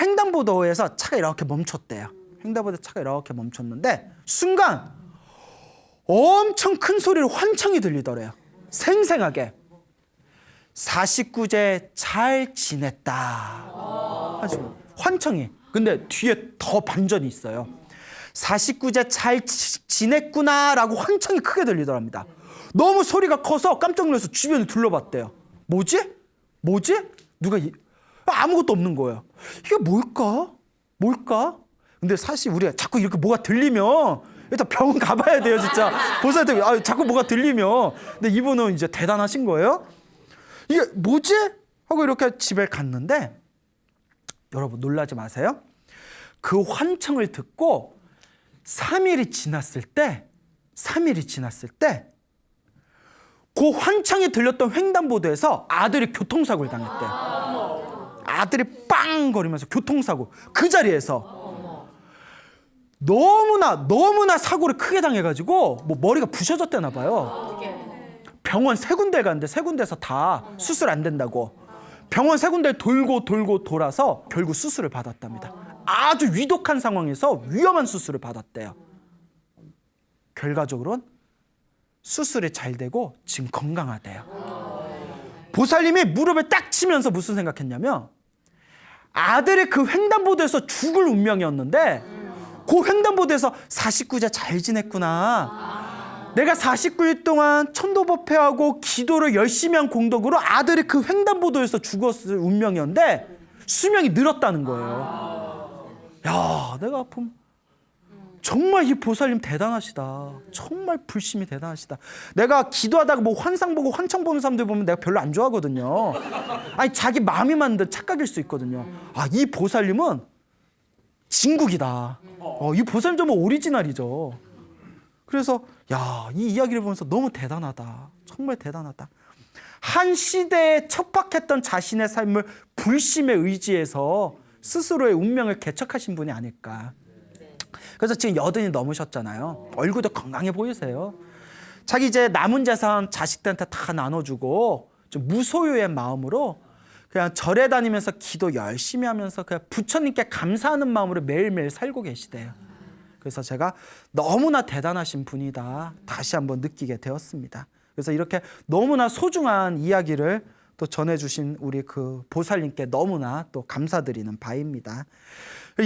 횡단보도에서 차가 이렇게 멈췄대요. 횡단보도에 차가 이렇게 멈췄는데 순간 엄청 큰 소리로 환청이 들리더래요. 생생하게. 49제 잘 지냈다. 아주 환청이. 근데 뒤에 더 반전이 있어요. 49제 잘 지냈구나라고 환청이 크게 들리더랍니다. 너무 소리가 커서 깜짝 놀라서 주변을 둘러봤대요. 뭐지? 누가 아무것도 없는 거예요. 이게 뭘까? 근데 사실 우리가 자꾸 이렇게 뭐가 들리면 일단 병원 가봐야 돼요, 진짜. 보살한테 자꾸 뭐가 들리면. 근데 이분은 이제 대단하신 거예요. 이게 뭐지? 하고 이렇게 집에 갔는데 여러분 놀라지 마세요. 그 환청을 듣고 3일이 지났을 때 그 환청이 들렸던 횡단보도에서 아들이 교통사고를 당했대요. 아들이 빵 거리면서 교통사고 그 자리에서 너무나 사고를 크게 당해가지고 뭐 머리가 부셔졌대나 봐요. 병원 3군데 갔는데 3군데서 다 수술 안 된다고 병원 3군데 돌고 돌아서 결국 수술을 받았답니다. 아주 위독한 상황에서 위험한 수술을 받았대요. 결과적으로는 수술이 잘 되고 지금 건강하대요. 보살님이 무릎을 딱 치면서 무슨 생각했냐면 아들이 그 횡단보도에서 죽을 운명이었는데 그 횡단보도에서 49제 잘 지냈구나. 내가 49일 동안 천도법회하고 기도를 열심히 한 공덕으로 아들이 그 횡단보도에서 죽었을 운명이었는데 수명이 늘었다는 거예요. 야, 내가 아픔. 정말 이 보살님 대단하시다. 정말 불심이 대단하시다. 내가 기도하다가 뭐 환상 보고 환청 보는 사람들 보면 내가 별로 안 좋아하거든요. 아니 자기 마음이 만든 착각일 수 있거든요. 이 보살님은 진국이다. 이 보살님 정말 오리지널이죠. 그래서 이 이야기를 보면서 너무 대단하다. 정말 대단하다. 한 시대에 척박했던 자신의 삶을 불심에 의지해서 스스로의 운명을 개척하신 분이 아닐까. 그래서 지금 80이 넘으셨잖아요. 얼굴도 건강해 보이세요. 자기 이제 남은 재산 자식들한테 다 나눠주고 좀 무소유의 마음으로 그냥 절에 다니면서 기도 열심히 하면서 그냥 부처님께 감사하는 마음으로 매일매일 살고 계시대요. 그래서 제가 너무나 대단하신 분이다 다시 한번 느끼게 되었습니다. 그래서 이렇게 너무나 소중한 이야기를 또 전해주신 우리 그 보살님께 너무나 또 감사드리는 바입니다.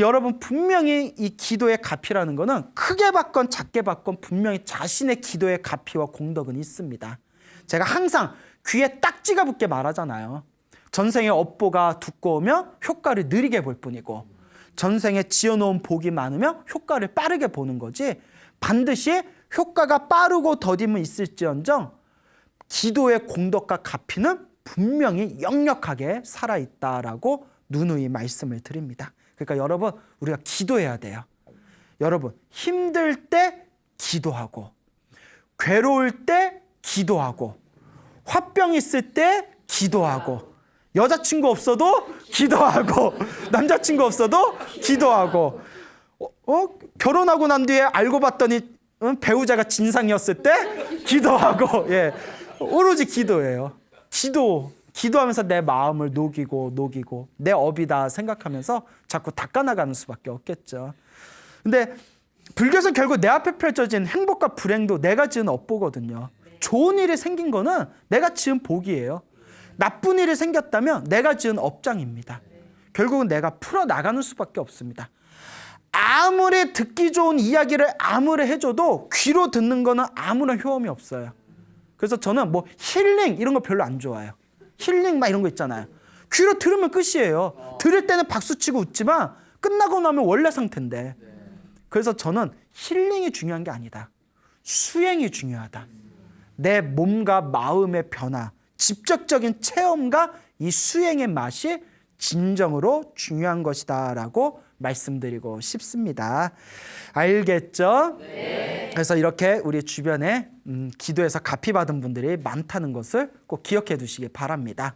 여러분, 분명히 이 기도의 가피라는 거는 크게 받건 작게 받건 분명히 자신의 기도의 가피와 공덕은 있습니다. 제가 항상 귀에 딱지가 붙게 말하잖아요. 전생의 업보가 두꺼우면 효과를 느리게 볼 뿐이고 전생에 지어놓은 복이 많으면 효과를 빠르게 보는 거지, 반드시 효과가 빠르고 더디면 있을지언정 기도의 공덕과 가피는 분명히 역력하게 살아있다라고 누누이 말씀을 드립니다. 그러니까 여러분, 우리가 기도해야 돼요. 여러분, 힘들 때 기도하고, 괴로울 때 기도하고, 화병 있을 때 기도하고, 여자친구 없어도 기도하고, 남자친구 없어도 기도하고, 결혼하고 난 뒤에 알고 봤더니 배우자가 진상이었을 때 기도하고, 예, 오로지 기도예요. 기도하면서 내 마음을 녹이고 내 업이다 생각하면서 자꾸 닦아나가는 수밖에 없겠죠. 근데 불교에서 결국 내 앞에 펼쳐진 행복과 불행도 내가 지은 업보거든요. 좋은 일이 생긴 거는 내가 지은 복이에요. 나쁜 일이 생겼다면 내가 지은 업장입니다. 결국은 내가 풀어나가는 수밖에 없습니다. 아무리 듣기 좋은 이야기를 아무리 해줘도 귀로 듣는 거는 아무런 효험이 없어요. 그래서 저는 뭐 힐링 이런 거 별로 안 좋아해요. 힐링 막 이런 거 있잖아요. 귀로 들으면 끝이에요. 들을 때는 박수치고 웃지만 끝나고 나면 원래 상태인데. 그래서 저는 힐링이 중요한 게 아니다. 수행이 중요하다. 내 몸과 마음의 변화, 직접적인 체험과 이 수행의 맛이 진정으로 중요한 것이다 라고 말씀드리고 싶습니다. 알겠죠? 네. 그래서 이렇게 우리 주변에 기도에서 가피받은 분들이 많다는 것을 꼭 기억해 두시기 바랍니다.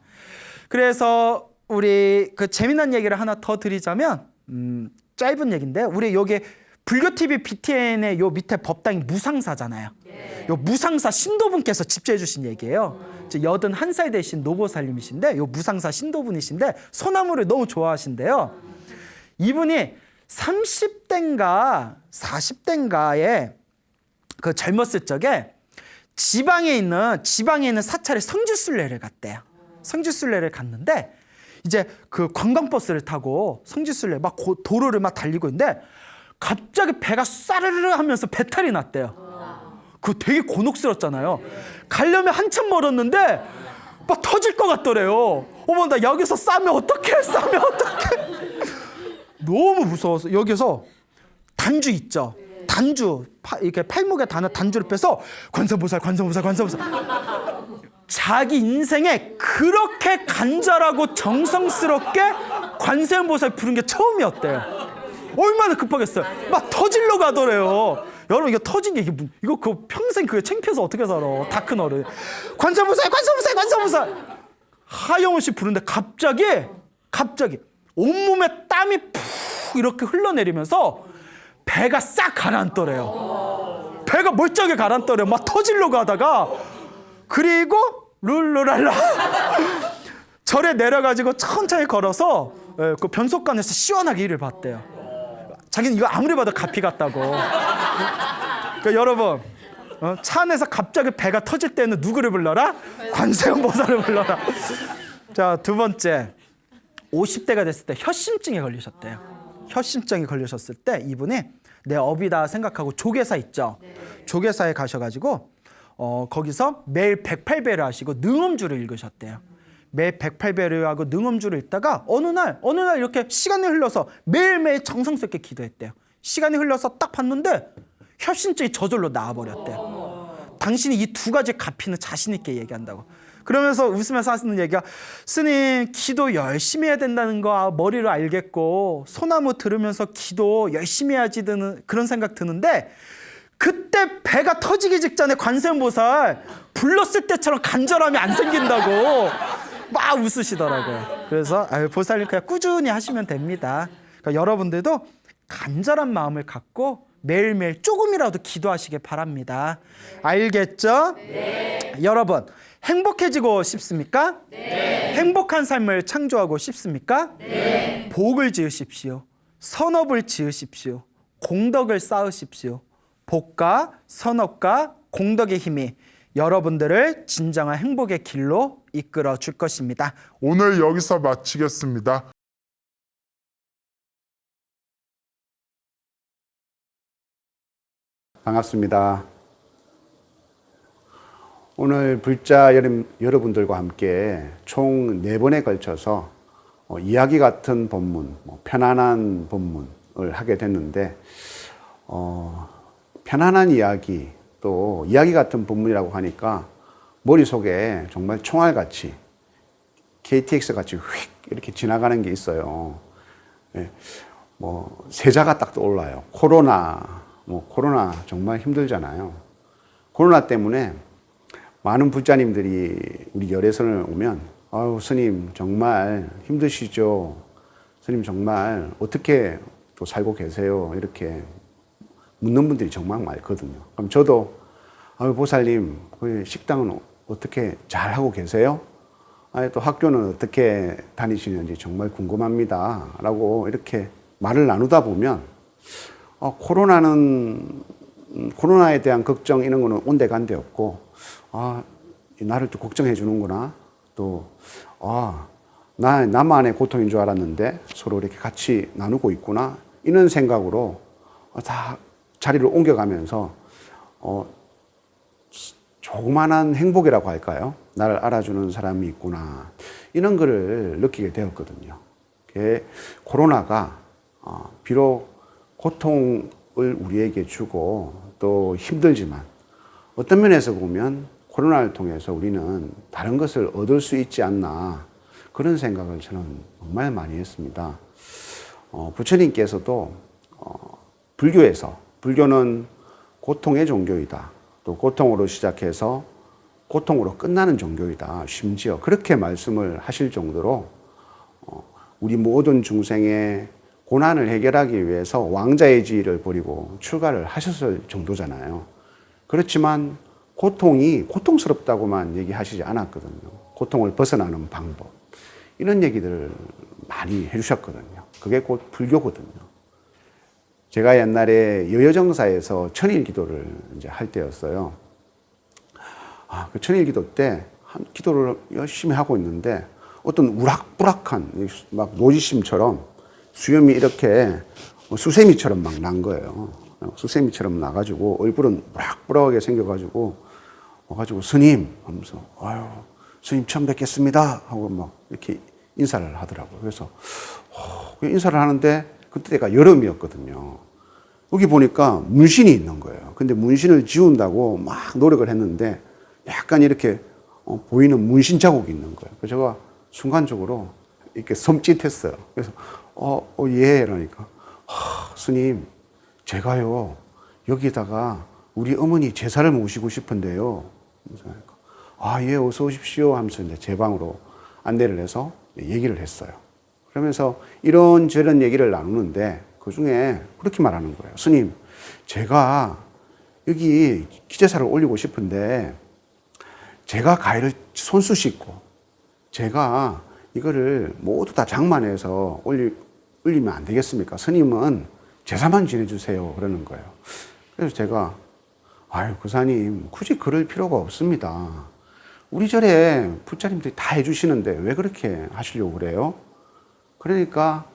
그래서 우리 그 재미난 얘기를 하나 더 드리자면, 짧은 얘기인데, 우리 여기 불교TV BTN의 요 밑에 법당이 무상사잖아요. 네. 요 무상사 신도분께서 집재해 주신 얘기예요. 81살 되신 노보살님이신데, 요 무상사 신도분이신데 소나무를 너무 좋아하신대요. 이분이 30대인가 40대인가에 그 젊었을 적에 지방에 있는 사찰에 성지순례를 갔대요. 성지순례를 갔는데 이제 그 관광버스를 타고 성지순례 막 도로를 막 달리고 있는데 갑자기 배가 싸르르 하면서 배탈이 났대요. 그거 되게 곤혹스럽잖아요. 가려면 한참 멀었는데 막 터질 것 같더래요. 어머, 나 여기서 싸면 어떡해. 너무 무서워서 여기서 단주 있죠. 단주 이렇게 팔목에 다는 단주를 빼서 관세음보살 자기 인생에 그렇게 간절하고 정성스럽게 관세음보살 부른 게 처음이었대요. 얼마나 급하겠어요. 막 터질러 가더래요. 여러분, 이거 터진 게 이거 그 평생 그게 창피해서 어떻게 살아. 다 큰 어른. 관세음보살 하염없이 부르는데 갑자기 온몸에 땀이 푹 이렇게 흘러내리면서 배가 싹 가라앉더래요. 배가 멀쩡하게 가라앉더래요. 막 터지려고 하다가, 그리고 룰루랄라 절에 내려가지고 천천히 걸어서 그 변속관에서 시원하게 일을 봤대요. 자기는 이거 아무리 봐도 가피 같다고. 그러니까 여러분, 차 안에서 갑자기 배가 터질 때는 누구를 불러라? 관세음보살을 불러라. 자, 두 번째, 50대가 됐을 때 혀심증에 걸리셨대요. 혀심증에 걸리셨을 때 이분이 내 업이다 생각하고 조계사 있죠. 조계사에 가셔가지고 거기서 매일 108배를 하시고 능엄주를 읽으셨대요. 매일 108배를 하고 능엄주를 읽다가 어느 날 이렇게 시간이 흘러서 매일매일 정성스럽게 기도했대요. 시간이 흘러서 딱 봤는데 혀심증이 저절로 나아버렸대요. 당신이 이 두 가지 가피는 자신 있게 얘기한다고. 그러면서 웃으면서 하시는 얘기가, 스님, 기도 열심히 해야 된다는 거 머리로 알겠고 소나무 들으면서 기도 열심히 해야지 드는 그런 생각 드는데, 그때 배가 터지기 직전에 관세음보살 불렀을 때처럼 간절함이 안 생긴다고 막 웃으시더라고요. 그래서 보살님 그냥 꾸준히 하시면 됩니다. 그러니까 여러분들도 간절한 마음을 갖고 매일매일 조금이라도 기도하시길 바랍니다. 알겠죠? 네. 여러분 행복해지고 싶습니까? 네. 행복한 삶을 창조하고 싶습니까? 네. 복을 지으십시오. 선업을 지으십시오. 공덕을 쌓으십시오. 복과 선업과 공덕의 힘이 여러분들을 진정한 행복의 길로 이끌어 줄 것입니다. 오늘 여기서 마치겠습니다. 반갑습니다. 오늘 불자 여러분들과 함께 총 4번에 걸쳐서 이야기 같은 본문, 편안한 본문을 하게 됐는데 편안한 이야기, 또 이야기 같은 본문이라고 하니까 머릿속에 정말 총알같이 KTX같이 휙 이렇게 지나가는 게 있어요. 세자가 딱 떠올라요. 코로나 정말 힘들잖아요. 코로나 때문에 많은 불자님들이 우리 열애선을 오면 아유 스님 정말 힘드시죠? 스님 정말 어떻게 또 살고 계세요? 이렇게 묻는 분들이 정말 많거든요. 그럼 저도 아유 보살님 식당은 어떻게 잘 하고 계세요? 또 학교는 어떻게 다니시는지 정말 궁금합니다. 라고 이렇게 말을 나누다 보면 코로나에 대한 걱정 이런 거는 온데간데 없고 나를 또 걱정해 주는구나. 또 나만의 고통인 줄 알았는데 서로 이렇게 같이 나누고 있구나. 이런 생각으로 다 자리를 옮겨가면서 조그만한 행복이라고 할까요? 나를 알아주는 사람이 있구나. 이런 거를 느끼게 되었거든요. 코로나가 비록 고통을 우리에게 주고 또 힘들지만 어떤 면에서 보면 코로나를 통해서 우리는 다른 것을 얻을 수 있지 않나 그런 생각을 저는 정말 많이 했습니다. 부처님께서도 불교는 고통의 종교이다. 또 고통으로 시작해서 고통으로 끝나는 종교이다. 심지어 그렇게 말씀을 하실 정도로 우리 모든 중생의 고난을 해결하기 위해서 왕자의 지위를 버리고 출가를 하셨을 정도잖아요. 그렇지만 고통이 고통스럽다고만 얘기하시지 않았거든요. 고통을 벗어나는 방법. 이런 얘기들을 많이 해주셨거든요. 그게 곧 불교거든요. 제가 옛날에 여여정사에서 천일 기도를 이제 할 때였어요. 그 천일 기도 때 기도를 열심히 하고 있는데 어떤 우락부락한 막 노지심처럼 수염이 이렇게 수세미처럼 막 난 거예요. 수세미처럼 나가지고 얼굴은 우락부락하게 생겨가지고 와가지고 스님 하면서 아유 스님 처음 뵙겠습니다 하고 막 이렇게 인사를 하더라고요. 그래서 인사를 하는데 그때가 여름이었거든요. 여기 보니까 문신이 있는 거예요. 근데 문신을 지운다고 막 노력을 했는데 약간 이렇게 보이는 문신 자국이 있는 거예요. 그래서 제가 순간적으로 이렇게 섬찟했어요. 그래서 예 이러니까 스님 제가요 여기다가 우리 어머니 제사를 모시고 싶은데요. 예 어서 오십시오 하면서 이제 제 방으로 안내를 해서 얘기를 했어요. 그러면서 이런저런 얘기를 나누는데 그중에 그렇게 말하는 거예요. 스님 제가 여기 기제사를 올리고 싶은데 제가 가위를 손수 씻고 제가 이거를 모두 다 장만해서 올리면 안 되겠습니까? 스님은 제사만 지내주세요. 그러는 거예요. 그래서 제가 아유 구사님 굳이 그럴 필요가 없습니다. 우리 절에 부처님들이 다 해주시는데 왜 그렇게 하시려고 그래요? 그러니까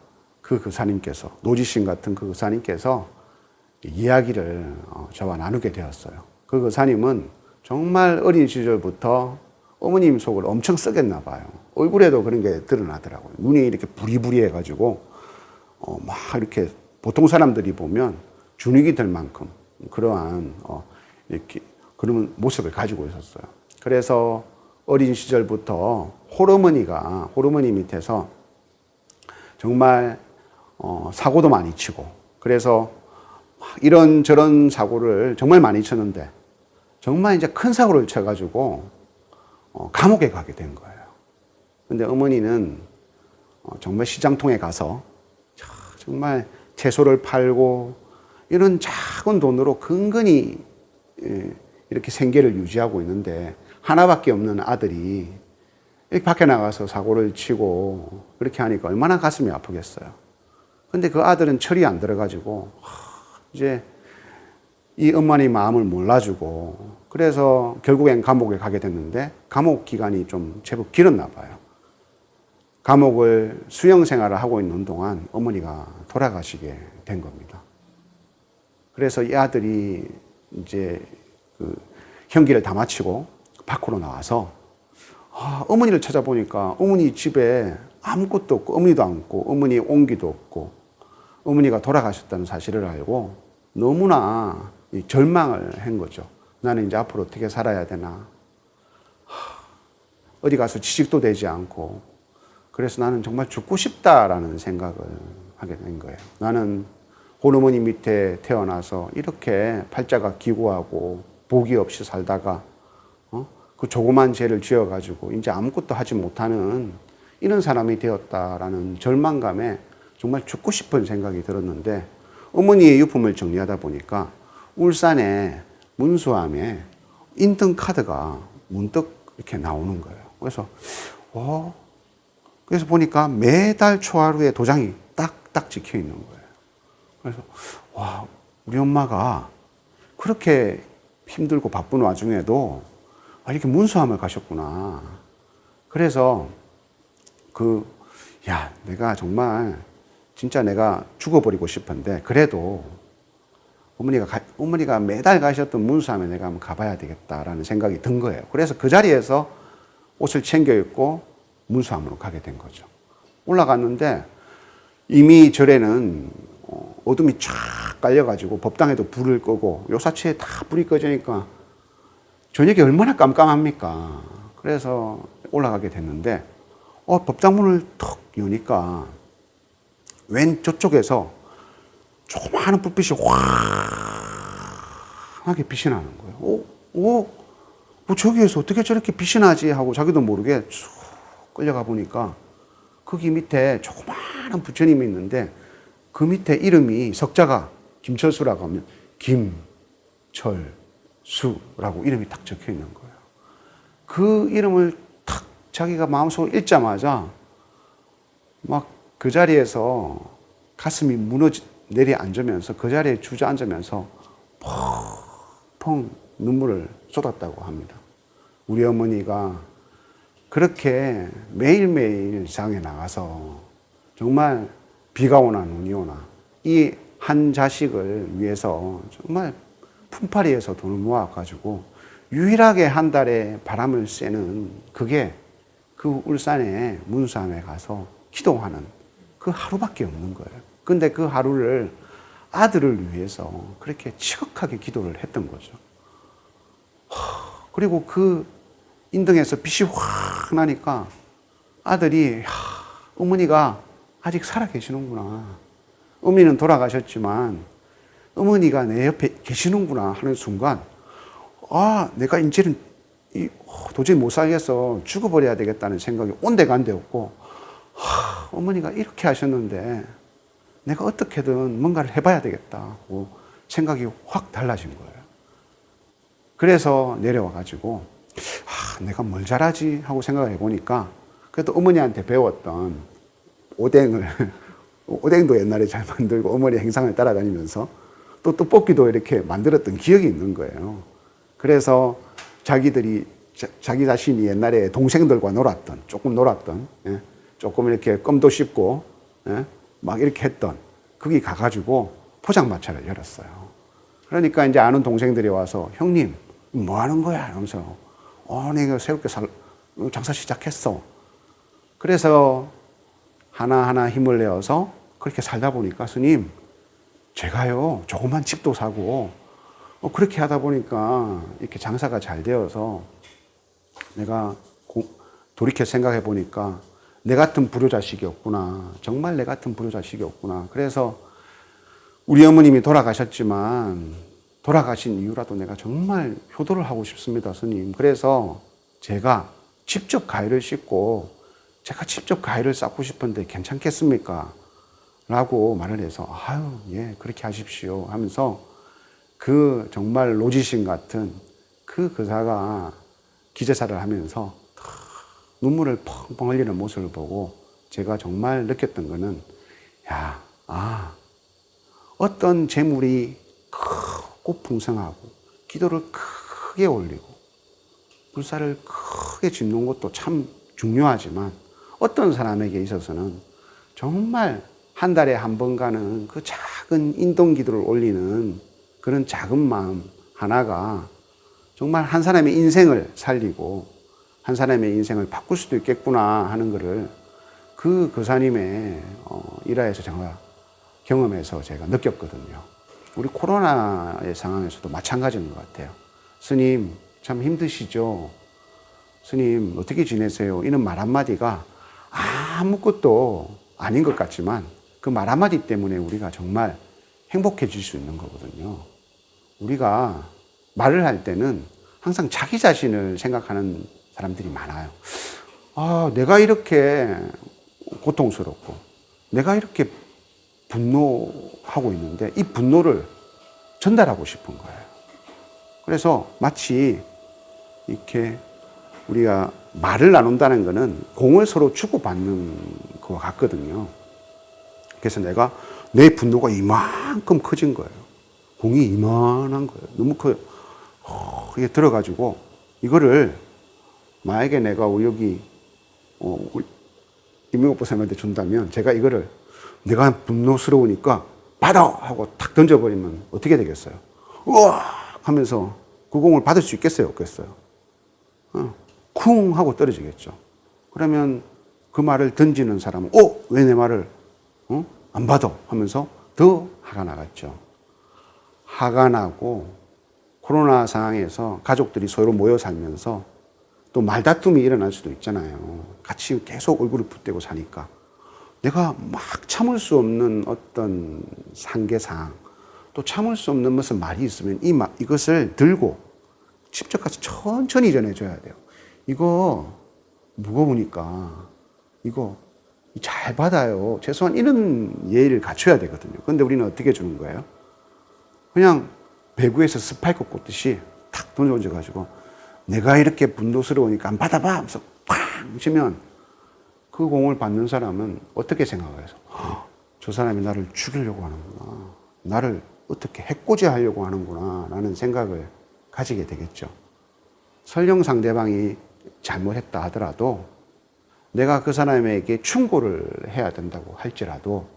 그 의사님께서 노지신 같은 그 의사님께서 이야기를 저와 나누게 되었어요. 그 의사님은 정말 어린 시절부터 어머님 속을 엄청 썩였나 봐요. 얼굴에도 그런 게 드러나더라고요. 눈이 이렇게 부리부리해가지고 막 이렇게 보통 사람들이 보면 주눅이 들 만큼 그러한 이렇게 그런 모습을 가지고 있었어요. 그래서 어린 시절부터 홀어머니 밑에서 정말 사고도 많이 치고 그래서 이런저런 사고를 정말 많이 쳤는데 정말 이제 큰 사고를 쳐가지고 감옥에 가게 된 거예요. 근데 어머니는 정말 시장통에 가서 정말 채소를 팔고 이런 작은 돈으로 근근히 이렇게 생계를 유지하고 있는데 하나밖에 없는 아들이 이렇게 밖에 나가서 사고를 치고 그렇게 하니까 얼마나 가슴이 아프겠어요. 근데 그 아들은 철이 안 들어가지고 이제 이 어머니 마음을 몰라주고 그래서 결국엔 감옥에 가게 됐는데 감옥 기간이 좀 제법 길었나 봐요. 감옥을 수용 생활을 하고 있는 동안 어머니가 돌아가시게 된 겁니다. 그래서 이 아들이 이제 그 형기를 다 마치고 밖으로 나와서 어머니를 찾아보니까 어머니 집에 아무것도 없고 어머니도 없고 어머니 온기도 없고 어머니가 돌아가셨다는 사실을 알고 너무나 절망을 한 거죠. 나는 이제 앞으로 어떻게 살아야 되나. 어디 가서 취직도 되지 않고 그래서 나는 정말 죽고 싶다라는 생각을 하게 된 거예요. 나는 홀어머니 밑에 태어나서 이렇게 팔자가 기고하고 복이 없이 살다가 그 조그만 죄를 지어가지고 이제 아무것도 하지 못하는 이런 사람이 되었다라는 절망감에 정말 죽고 싶은 생각이 들었는데 어머니의 유품을 정리하다 보니까 울산의 문수함에 인턴카드가 문득 이렇게 나오는 거예요. 그래서 보니까 매달 초하루에 도장이 딱딱 찍혀 있는 거예요. 그래서 와, 우리 엄마가 그렇게 힘들고 바쁜 와중에도 이렇게 문수함을 가셨구나. 그래서 내가 정말 진짜 내가 죽어버리고 싶은데 그래도 어머니가 매달 가셨던 문수함에 내가 한번 가봐야 되겠다라는 생각이 든 거예요. 그래서 그 자리에서 옷을 챙겨 입고 문수함으로 가게 된 거죠. 올라갔는데 이미 절에는 어둠이 쫙 깔려가지고 법당에도 불을 끄고 요사치에 다 불이 꺼지니까 저녁에 얼마나 깜깜합니까? 그래서 올라가게 됐는데 법당 문을 턱 여니까 왼 저쪽에서 조그마한 불빛이 환하게 빛이 나는 거예요. 저기에서 어떻게 저렇게 빛이 나지? 하고 자기도 모르게 쭉 끌려가 보니까 거기 밑에 조그마한 부처님이 있는데 그 밑에 이름이 석자가 김철수라고 하면 김철수라고 이름이 딱 적혀 있는 거예요. 그 이름을 탁 자기가 마음속으로 읽자마자 막 그 자리에서 가슴이 내려앉으면서 그 자리에 주저앉으면서 펑펑 눈물을 쏟았다고 합니다. 우리 어머니가 그렇게 매일매일 장에 나가서 정말 비가 오나 눈이 오나 이 한 자식을 위해서 정말 품팔이에서 돈을 모아가지고 유일하게 한 달에 바람을 쐬는 그게 그 울산의 문수함에 가서 기도하는 그 하루밖에 없는 거예요. 근데 그 하루를 아들을 위해서 그렇게 지극하게 기도를 했던 거죠. 그리고 그 인등에서 빛이 확 나니까 아들이 어머니가 아직 살아 계시는구나. 어머니는 돌아가셨지만 어머니가 내 옆에 계시는구나 하는 순간 내가 이제는 도저히 못 살겠어. 죽어버려야 되겠다는 생각이 온데간데 없고 어머니가 이렇게 하셨는데 내가 어떻게든 뭔가를 해봐야 되겠다고 생각이 확 달라진 거예요. 그래서 내려와가지고 내가 뭘 잘하지 하고 생각을 해보니까 그래도 어머니한테 배웠던 오뎅도 옛날에 잘 만들고 어머니 행상을 따라다니면서 또 떡볶이도 이렇게 만들었던 기억이 있는 거예요. 그래서 자기 자신이 옛날에 동생들과 조금 놀았던, 조금 이렇게 껌도 씹고, 막 이렇게 했던, 거기 가가지고 포장마차를 열었어요. 그러니까 이제 아는 동생들이 와서, 형님, 뭐 하는 거야? 이러면서, 내가 새롭게 장사 시작했어. 그래서 하나하나 힘을 내어서 그렇게 살다 보니까, 스님, 제가요, 조그만 집도 사고, 그렇게 하다 보니까 이렇게 장사가 잘 되어서 내가 돌이켜 생각해 보니까 내 같은 불효자식이 없구나. 정말 내 같은 불효자식이 없구나. 그래서 우리 어머님이 돌아가셨지만 돌아가신 이후라도 내가 정말 효도를 하고 싶습니다, 스님. 그래서 제가 직접 가위를 씻고 제가 직접 가위를 쌓고 싶은데 괜찮겠습니까? 라고 말을 해서 아유, 예, 그렇게 하십시오 하면서 그 정말 로지신 같은 그 의사가 기제사를 하면서 눈물을 펑펑 흘리는 모습을 보고 제가 정말 느꼈던 거는 야, 어떤 재물이 크고 풍성하고 기도를 크게 올리고 불사를 크게 짓는 것도 참 중요하지만 어떤 사람에게 있어서는 정말 한 달에 한 번 가는 그 작은 인동기도를 올리는 그런 작은 마음 하나가 정말 한 사람의 인생을 살리고 한 사람의 인생을 바꿀 수도 있겠구나 하는 것을 그 교사님의 일화에서 제가 경험해서 제가 느꼈거든요. 우리 코로나의 상황에서도 마찬가지인 것 같아요. 스님, 참 힘드시죠? 스님, 어떻게 지내세요? 이런 말 한마디가 아무것도 아닌 것 같지만 그 말 한마디 때문에 우리가 정말 행복해질 수 있는 거거든요. 우리가 말을 할 때는 항상 자기 자신을 생각하는 사람들이 많아요. 내가 이렇게 고통스럽고, 내가 이렇게 분노하고 있는데, 이 분노를 전달하고 싶은 거예요. 그래서 마치 이렇게 우리가 말을 나눈다는 것은 공을 서로 주고받는 것과 같거든요. 그래서 내가 내 분노가 이만큼 커진 거예요. 공이 이만한 거예요. 너무 커요. 이게 들어가지고 이거를 만약에 내가 여기 임명옥 보살님한테 준다면 제가 이거를 내가 분노스러우니까 받아! 하고 탁 던져버리면 어떻게 되겠어요? 우와! 하면서 그 공을 받을 수 있겠어요? 없겠어요? 쿵! 하고 떨어지겠죠. 그러면 그 말을 던지는 사람은 왜 내 말을 안 받아? 하면서 더 화가 나겠죠. 화가 나고 코로나 상황에서 가족들이 서로 모여 살면서 또 말다툼이 일어날 수도 있잖아요. 같이 계속 얼굴을 붓대고 사니까. 내가 막 참을 수 없는 어떤 상계상 또 참을 수 없는 무슨 말이 있으면 이것을 들고 직접 가서 천천히 전해줘야 돼요. 이거 무거우니까 이거 잘 받아요. 최소한 이런 예의를 갖춰야 되거든요. 그런데 우리는 어떻게 주는 거예요? 그냥 배구에서 스파이크 꽂듯이 탁 던져가지고 내가 이렇게 분노스러우니까 안 받아봐 하면서 팡 치면 그 공을 받는 사람은 어떻게 생각해서 저 사람이 나를 죽이려고 하는구나. 나를 어떻게 해코지 하려고 하는구나 라는 생각을 가지게 되겠죠. 설령 상대방이 잘못했다 하더라도 내가 그 사람에게 충고를 해야 된다고 할지라도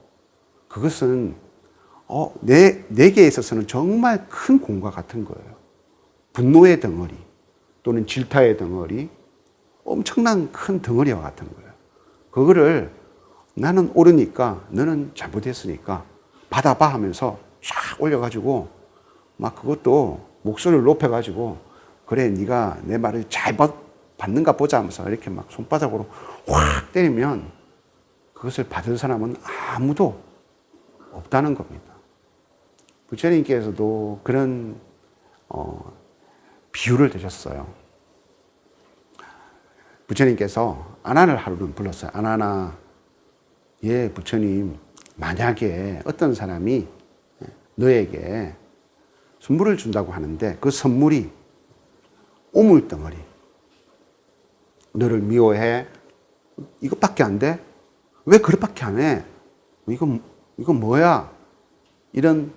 그것은 내게 있어서는 정말 큰 공과 같은 거예요. 분노의 덩어리 또는 질타의 덩어리, 엄청난 큰 덩어리와 같은 거예요. 그거를 나는 옳으니까 너는 잘못했으니까 받아봐 하면서 샥 올려가지고 막 그것도 목소리를 높여가지고 그래 네가 내 말을 잘 받는가 보자 하면서 이렇게 막 손바닥으로 확 때리면 그것을 받을 사람은 아무도 없다는 겁니다. 부처님께서도 그런 비유를 드셨어요. 부처님께서 아난을 하루는 불렀어요. 아난아, 예, 부처님, 만약에 어떤 사람이 너에게 선물을 준다고 하는데 그 선물이 오물덩어리, 너를 미워해? 이것밖에 안 돼? 왜 그것밖에 안 해? 이건 뭐야? 이런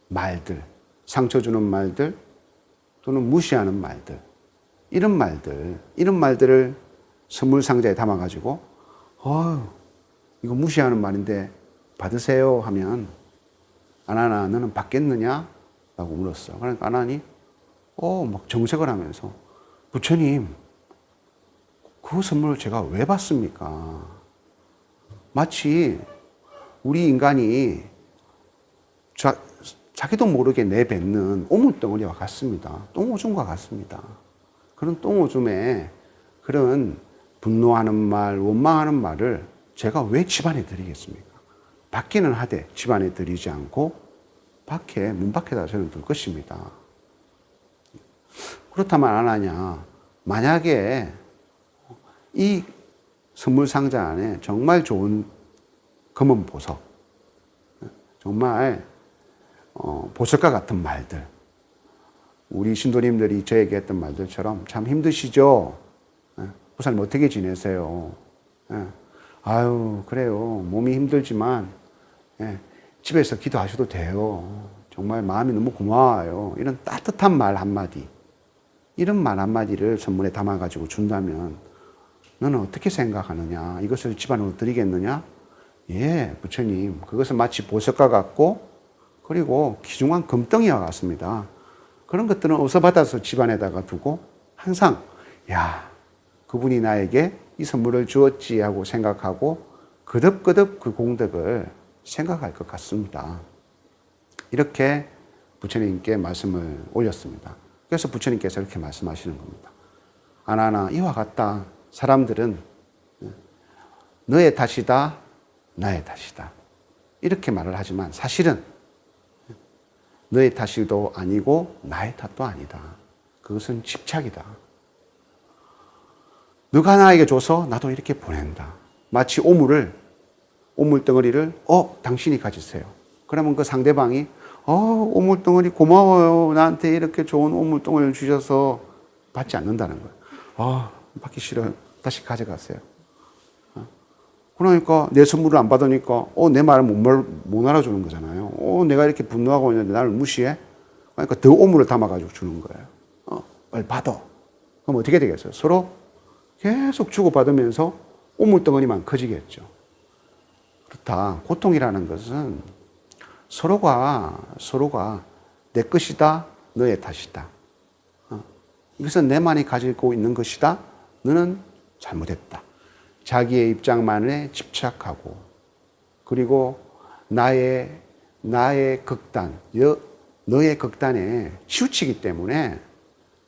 말들, 상처 주는 말들, 또는 무시하는 말들, 이런 말들을 선물 상자에 담아가지고, 이거 무시하는 말인데 받으세요 하면, 아나나, 너는 받겠느냐? 라고 물었어. 그러니까 아나니, 막 정색을 하면서, 부처님, 그 선물을 제가 왜 받습니까? 마치 우리 인간이 자기도 모르게 내뱉는 오물덩어리와 같습니다. 똥오줌과 같습니다. 그런 똥오줌에 그런 분노하는 말, 원망하는 말을 제가 왜 집안에 드리겠습니까? 받기는 하되 집안에 드리지 않고 문 밖에다 저는 둘 것입니다. 그렇다면 안 하냐? 만약에 이 선물 상자 안에 정말 좋은 검은 보석, 정말 보석과 같은 말들, 우리 신도님들이 저에게 했던 말들처럼 참 힘드시죠? 부사님 어떻게 지내세요? 아유 그래요, 몸이 힘들지만 집에서 기도하셔도 돼요. 정말 마음이 너무 고마워요. 이런 따뜻한 말 한마디, 이런 말 한마디를 선물에 담아가지고 준다면 너는 어떻게 생각하느냐? 이것을 집안으로 드리겠느냐? 예, 부처님, 그것은 마치 보석과 같고 그리고 귀중한 금덩이와 같습니다. 그런 것들은 어서 받아서 집안에다가 두고 항상 야, 그분이 나에게 이 선물을 주었지 하고 생각하고 거듭거듭 그 공덕을 생각할 것 같습니다. 이렇게 부처님께 말씀을 올렸습니다. 그래서 부처님께서 이렇게 말씀하시는 겁니다. 아나나 이와 같다. 사람들은 너의 탓이다, 나의 탓이다. 이렇게 말을 하지만 사실은 너의 탓도 아니고 나의 탓도 아니다. 그것은 집착이다. 너가 나에게 줘서 나도 이렇게 보낸다. 마치 오물덩어리를 당신이 가지세요. 그러면 그 상대방이 오물덩어리 고마워요. 나한테 이렇게 좋은 오물덩어리를 주셔서 받지 않는다는 거예요. 받기 싫어요. 다시 가져가세요. 그러니까 내 선물을 안 받으니까 내 말을 못 알아주는 거잖아요. 내가 이렇게 분노하고 있는데 나를 무시해? 그러니까 더 오물을 담아가지고 주는 거예요. 빨리 받아. 그럼 어떻게 되겠어요? 서로 계속 주고받으면서 오물덩어리만 커지겠죠. 그렇다. 고통이라는 것은 서로가 내 것이다, 너의 탓이다. 이것은 내만이 가지고 있는 것이다, 너는 잘못했다. 자기의 입장만에 집착하고 그리고 나의 극단, 너의 극단에 치우치기 때문에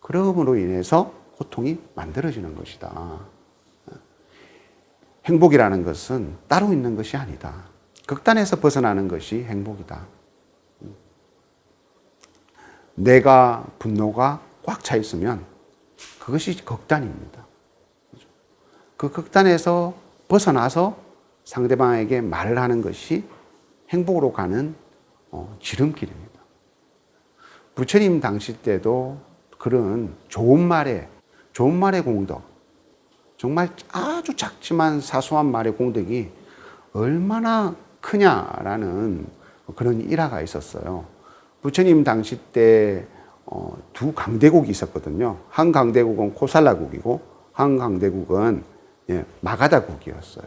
그러므로 인해서 고통이 만들어지는 것이다. 행복이라는 것은 따로 있는 것이 아니다. 극단에서 벗어나는 것이 행복이다. 내가 분노가 꽉 차 있으면 그것이 극단입니다. 그 극단에서 벗어나서 상대방에게 말을 하는 것이 행복으로 가는 지름길입니다. 부처님 당시 때도 그런 좋은 말의 공덕, 정말 아주 작지만 사소한 말의 공덕이 얼마나 크냐라는 그런 일화가 있었어요. 부처님 당시 때 두 강대국이 있었거든요. 한 강대국은 코살라국이고 한 강대국은 마가다국이었어요.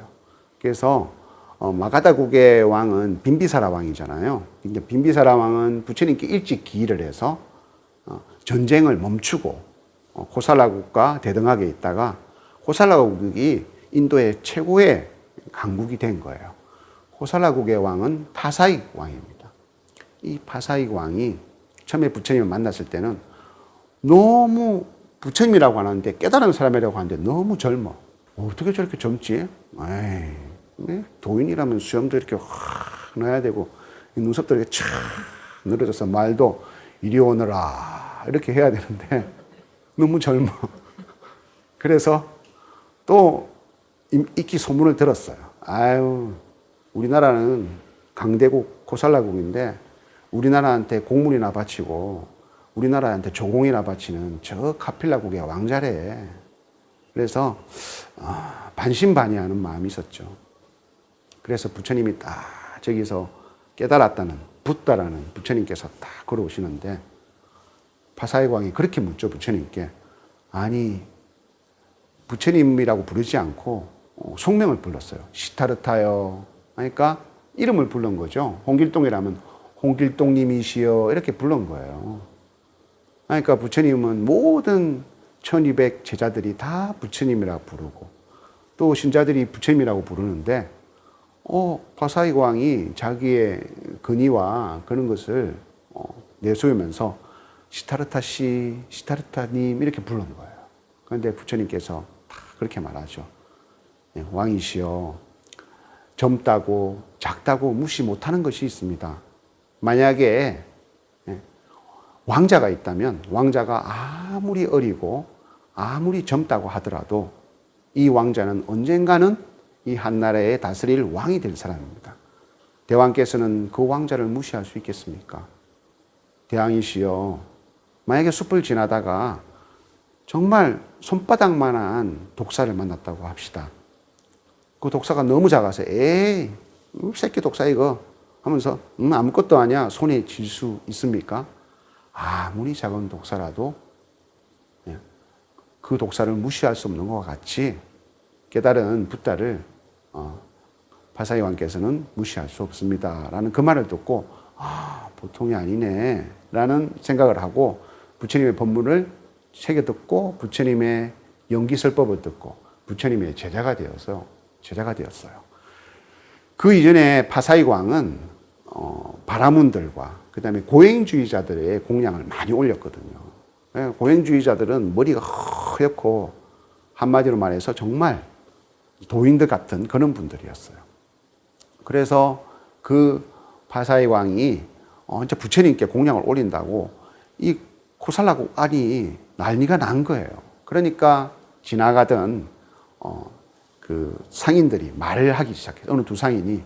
그래서 마가다국의 왕은 빈비사라 왕이잖아요. 이제 빈비사라 왕은 부처님께 일찍 기일을 해서 전쟁을 멈추고 코살라국과 대등하게 있다가 코살라국이 인도의 최고의 강국이 된 거예요. 코살라국의 왕은 파사익 왕입니다. 이 파사익 왕이 처음에 부처님을 만났을 때는 너무 부처님이라고 하는데 깨달은 사람이라고 하는데 너무 젊어. 어떻게 저렇게 젊지? 에이, 도인이라면 수염도 이렇게 확 넣어야 되고 눈썹도 이렇게 촥 늘어져서 말도 이리 오너라 이렇게 해야 되는데 너무 젊어. 그래서 또 익히 소문을 들었어요. 아유, 우리나라는 강대국 코살라국인데 우리나라한테 공물이나 바치고 우리나라한테 조공이나 바치는 저 카필라국의 왕자래. 그래서 반신반의하는 마음이 있었죠. 그래서 부처님이 딱 저기서 깨달았다는 붓다라는 부처님께서 딱 걸어오시는데 파사익 왕이 그렇게 묻죠. 부처님께. 아니 부처님이라고 부르지 않고 속명을 불렀어요. 시타르타요. 그러니까 이름을 부른 거죠. 홍길동이라면 홍길동님이시여 이렇게 부른 거예요. 그러니까 부처님은 모든 1200 제자들이 다 부처님이라고 부르고 또 신자들이 부처님이라고 부르는데 파사익 왕이 자기의 근위와 그런 것을 내세우면서 시타르타 씨, 시타르타님 이렇게 부른 거예요. 그런데 부처님께서 다 그렇게 말하죠. 왕이시여, 젊다고 작다고 무시 못하는 것이 있습니다. 만약에 왕자가 있다면 왕자가 아무리 어리고 아무리 젊다고 하더라도 이 왕자는 언젠가는 이 한나라에 다스릴 왕이 될 사람입니다. 대왕께서는 그 왕자를 무시할 수 있겠습니까? 대왕이시여, 만약에 숲을 지나다가 정말 손바닥만한 독사를 만났다고 합시다. 그 독사가 너무 작아서 에이 새끼 독사 이거 하면서 아무것도 아니야 손에 쥘 수 있습니까? 아무리 작은 독사라도 그 독사를 무시할 수 없는 것과 같이 깨달은 붓다를 파사이 왕께서는 무시할 수 없습니다 라는 그 말을 듣고 보통이 아니네 라는 생각을 하고 부처님의 법문을 새겨 듣고 부처님의 연기설법을 듣고 부처님의 제자가 되었어요. 그 이전에 파사이 왕은 바라문들과 그 다음에 고행주의자들의 공양을 많이 올렸거든요. 고행주의자들은 머리가 허옇고 한마디로 말해서 정말 도인들 같은 그런 분들이었어요. 그래서 그 파사이 왕이 이제 부처님께 공양을 올린다고 이 코살라국 알이 난리가 난 거예요. 그러니까 지나가던 그 상인들이 말을 하기 시작해요. 어느 두 상인이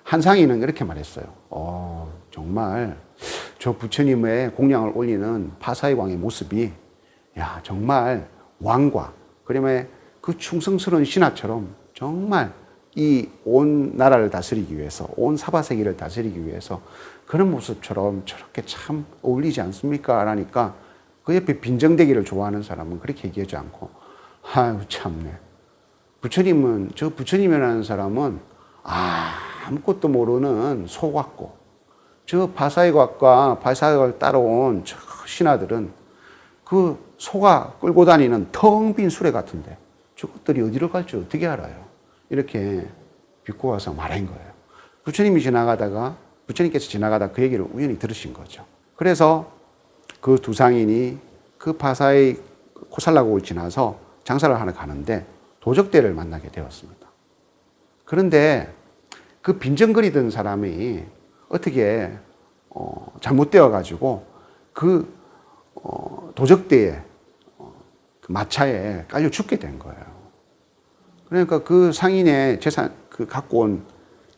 한 상인은 이렇게 말했어요. 정말 저 부처님의 공양을 올리는 파사이 왕의 모습이 야 정말 왕과 그러면 그 충성스러운 신하처럼 정말 이 온 나라를 다스리기 위해서 온 사바세계를 다스리기 위해서 그런 모습처럼 저렇게 참 어울리지 않습니까? 라니까 그 옆에 빈정대기를 좋아하는 사람은 그렇게 얘기하지 않고 아유 참네. 부처님은 저 부처님이라는 사람은 아무것도 모르는 소 같고 저 바사이곽과 바사이곽을 따라온 저 신하들은 그 소가 끌고 다니는 텅 빈 수레 같은데 저것들이 어디로 갈지 어떻게 알아요? 이렇게 비꼬아서 말한 거예요. 부처님께서 지나가다 그 얘기를 우연히 들으신 거죠. 그래서 그 두 상인이 그 바사이 코살라국을 지나서 장사를 하러 가는데 도적대를 만나게 되었습니다. 그런데 그 빈정거리던 사람이 어떻게 잘못되어 가지고 그 도적대에 그 마차에 깔려 죽게 된 거예요. 그러니까 그 상인의 재산 그 갖고 온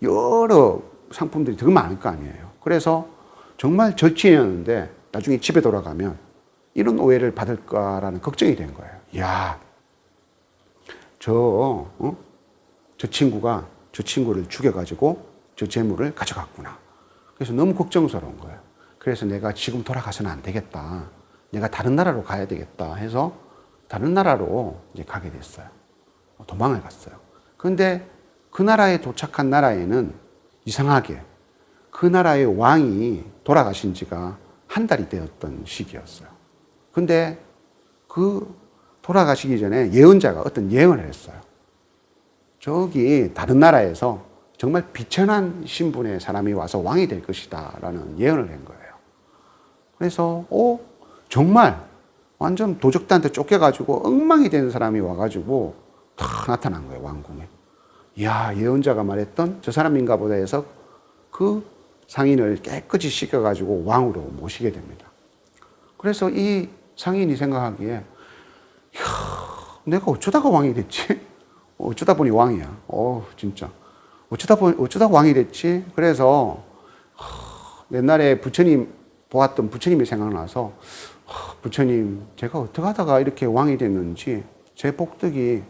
여러 상품들이 되게 많을 거 아니에요. 그래서 정말 절친이었는데 나중에 집에 돌아가면 이런 오해를 받을까라는 걱정이 된 거예요. 야, 저 친구가 저 친구를 죽여가지고 저 재물을 가져갔구나. 그래서 너무 걱정스러운 거예요. 그래서 내가 지금 돌아가서는 안 되겠다. 내가 다른 나라로 가야 되겠다 해서 다른 나라로 이제 가게 됐어요. 도망을 갔어요. 그런데 그 나라에 도착한 나라에는 이상하게 그 나라의 왕이 돌아가신 지가 한 달이 되었던 시기였어요. 근데 그 돌아가시기 전에 예언자가 어떤 예언을 했어요. 저기 다른 나라에서 정말 비천한 신분의 사람이 와서 왕이 될 것이다 라는 예언을 한 거예요. 그래서 정말 완전 도적들한테 쫓겨가지고 엉망이 된 사람이 와가지고 탁 나타난 거예요, 왕궁에. 이야, 예언자가 말했던 저 사람인가 보다 해서 그 상인을 깨끗이 씻겨가지고 왕으로 모시게 됩니다. 그래서 이 상인이 생각하기에 내가 어쩌다가 왕이 됐지? 어쩌다 보니 왕이야. 진짜. 어쩌다 왕이 됐지? 그래서 옛날에 부처님 보았던 부처님이 생각나서 부처님, 제가 어떻게 하다가 이렇게 왕이 됐는지 제 복덕이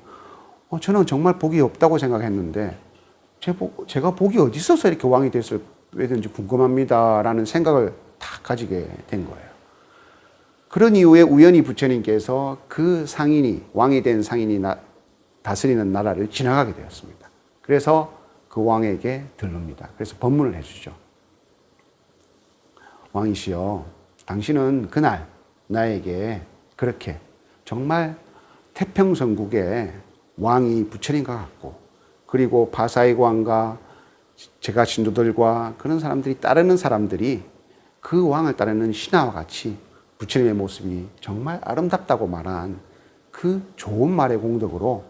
저는 정말 복이 없다고 생각했는데 제가 복이 어디 있어서 이렇게 왕이 됐을지 궁금합니다 라는 생각을 딱 가지게 된 거예요. 그런 이후에 우연히 부처님께서 그 상인이 왕이 된 상인이 다스리는 나라를 지나가게 되었습니다. 그래서 그 왕에게 들릅니다. 그래서 법문을 해주죠. 왕이시여, 당신은 그날 나에게 그렇게 정말 태평성국의 왕이 부처님과 같고 그리고 바사이광과 제가 신도들과 그런 사람들이 따르는 사람들이 그 왕을 따르는 신하와 같이 부처님의 모습이 정말 아름답다고 말한 그 좋은 말의 공덕으로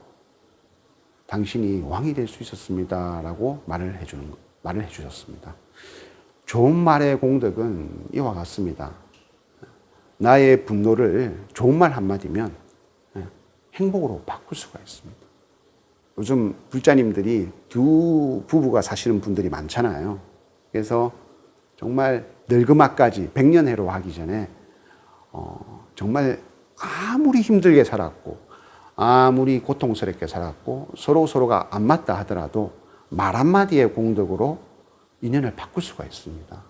당신이 왕이 될 수 있었습니다 라고 말을 해주셨습니다. 좋은 말의 공덕은 이와 같습니다. 나의 분노를 좋은 말 한마디면 행복으로 바꿀 수가 있습니다. 요즘 불자님들이 두 부부가 사시는 분들이 많잖아요. 그래서 정말 늙음아까지 백년해로 하기 전에 정말 아무리 힘들게 살았고 아무리 고통스럽게 살았고 서로가 안 맞다 하더라도 말 한마디의 공덕으로 인연을 바꿀 수가 있습니다.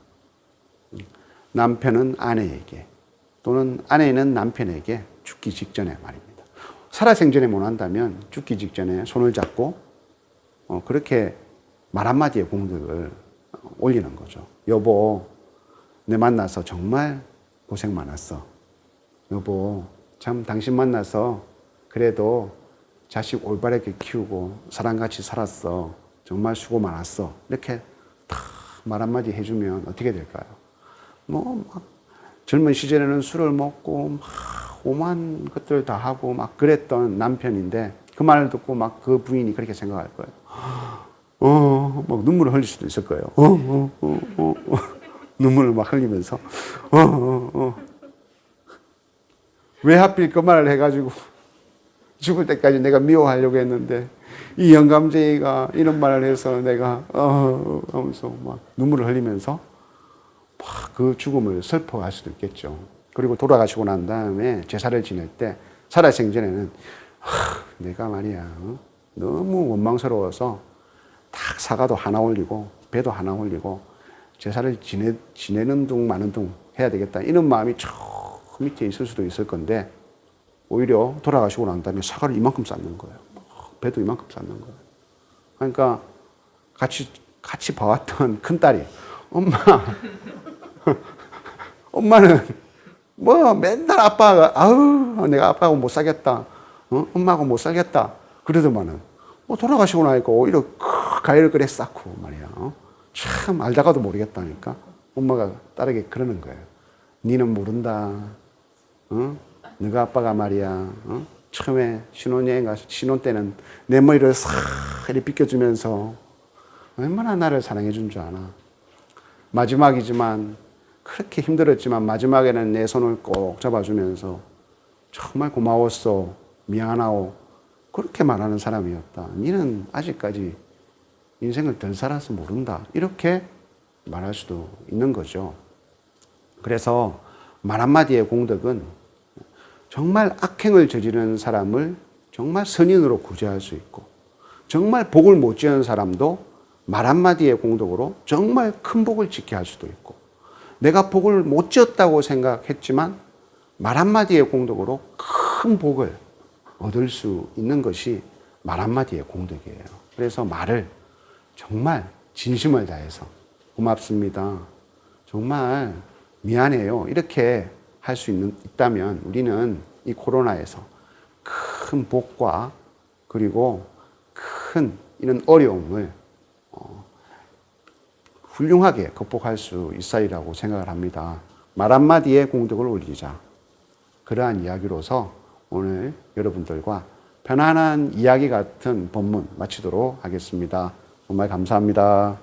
남편은 아내에게 또는 아내는 남편에게 죽기 직전에 말입니다. 살아생전에 못한다면 죽기 직전에 손을 잡고 그렇게 말 한마디의 공덕을 올리는 거죠. 여보, 내 만나서 정말 고생 많았어. 여보, 참 당신 만나서 그래도 자식 올바르게 키우고 사람같이 살았어. 정말 수고 많았어. 이렇게 다 말 한마디 해주면 어떻게 될까요? 막 젊은 시절에는 술을 먹고 막 오만 것들 다 하고 막 그랬던 남편인데 그 말을 듣고 막 그 부인이 그렇게 생각할 거예요. 막 눈물을 흘릴 수도 있을 거예요. 눈물을 막 흘리면서 왜 하필 그 말을 해가지고 죽을 때까지 내가 미워하려고 했는데 이 영감쟁이가 이런 말을 해서 내가 하면서 막 눈물을 흘리면서 막 그 죽음을 슬퍼할 수도 있겠죠. 그리고 돌아가시고 난 다음에 제사를 지낼 때 살아생전에는 내가 말이야 너무 원망스러워서 딱 사과도 하나 올리고 배도 하나 올리고 제사를 지내는 둥 마는 둥 해야 되겠다 이런 마음이 저 밑에 있을 수도 있을 건데 오히려 돌아가시고 난 다음에 사과를 이만큼 쌓는 거예요. 배도 이만큼 쌓는 거예요. 그러니까 같이 봐왔던 큰딸이 엄마 엄마는 뭐 맨날 아빠가 내가 아빠하고 못 살겠다. 엄마하고 못 살겠다. 그러더만은 돌아가시고 나니까 오히려 가위를 그래 쌓고 말이야. 참 알다가도 모르겠다니까. 엄마가 딸에게 그러는 거예요. 니는 모른다. 너가 아빠가 말이야. 처음에 신혼여행 가서 신혼 때는 내 머리를 싹 이렇게 빗겨주면서 얼마나 나를 사랑해 준 줄 아나. 마지막이지만 그렇게 힘들었지만 마지막에는 내 손을 꼭 잡아주면서 정말 고마웠어. 미안하오. 그렇게 말하는 사람이었다. 니는 아직까지 인생을 덜 살아서 모른다. 이렇게 말할 수도 있는 거죠. 그래서 말 한마디의 공덕은 정말 악행을 저지르는 사람을 정말 선인으로 구제할 수 있고 정말 복을 못 지은 사람도 말 한마디의 공덕으로 정말 큰 복을 짓게 할 수도 있고 내가 복을 못 지었다고 생각했지만 말 한마디의 공덕으로 큰 복을 얻을 수 있는 것이 말 한마디의 공덕이에요. 그래서 말을 정말 진심을 다해서 고맙습니다. 정말 미안해요. 이렇게 할 수 있다면 우리는 이 코로나에서 큰 복과 그리고 큰 이런 어려움을 훌륭하게 극복할 수 있으리라고 생각을 합니다. 말 한마디에 공덕을 올리자. 그러한 이야기로서 오늘 여러분들과 편안한 이야기 같은 본문 마치도록 하겠습니다. 정말 감사합니다.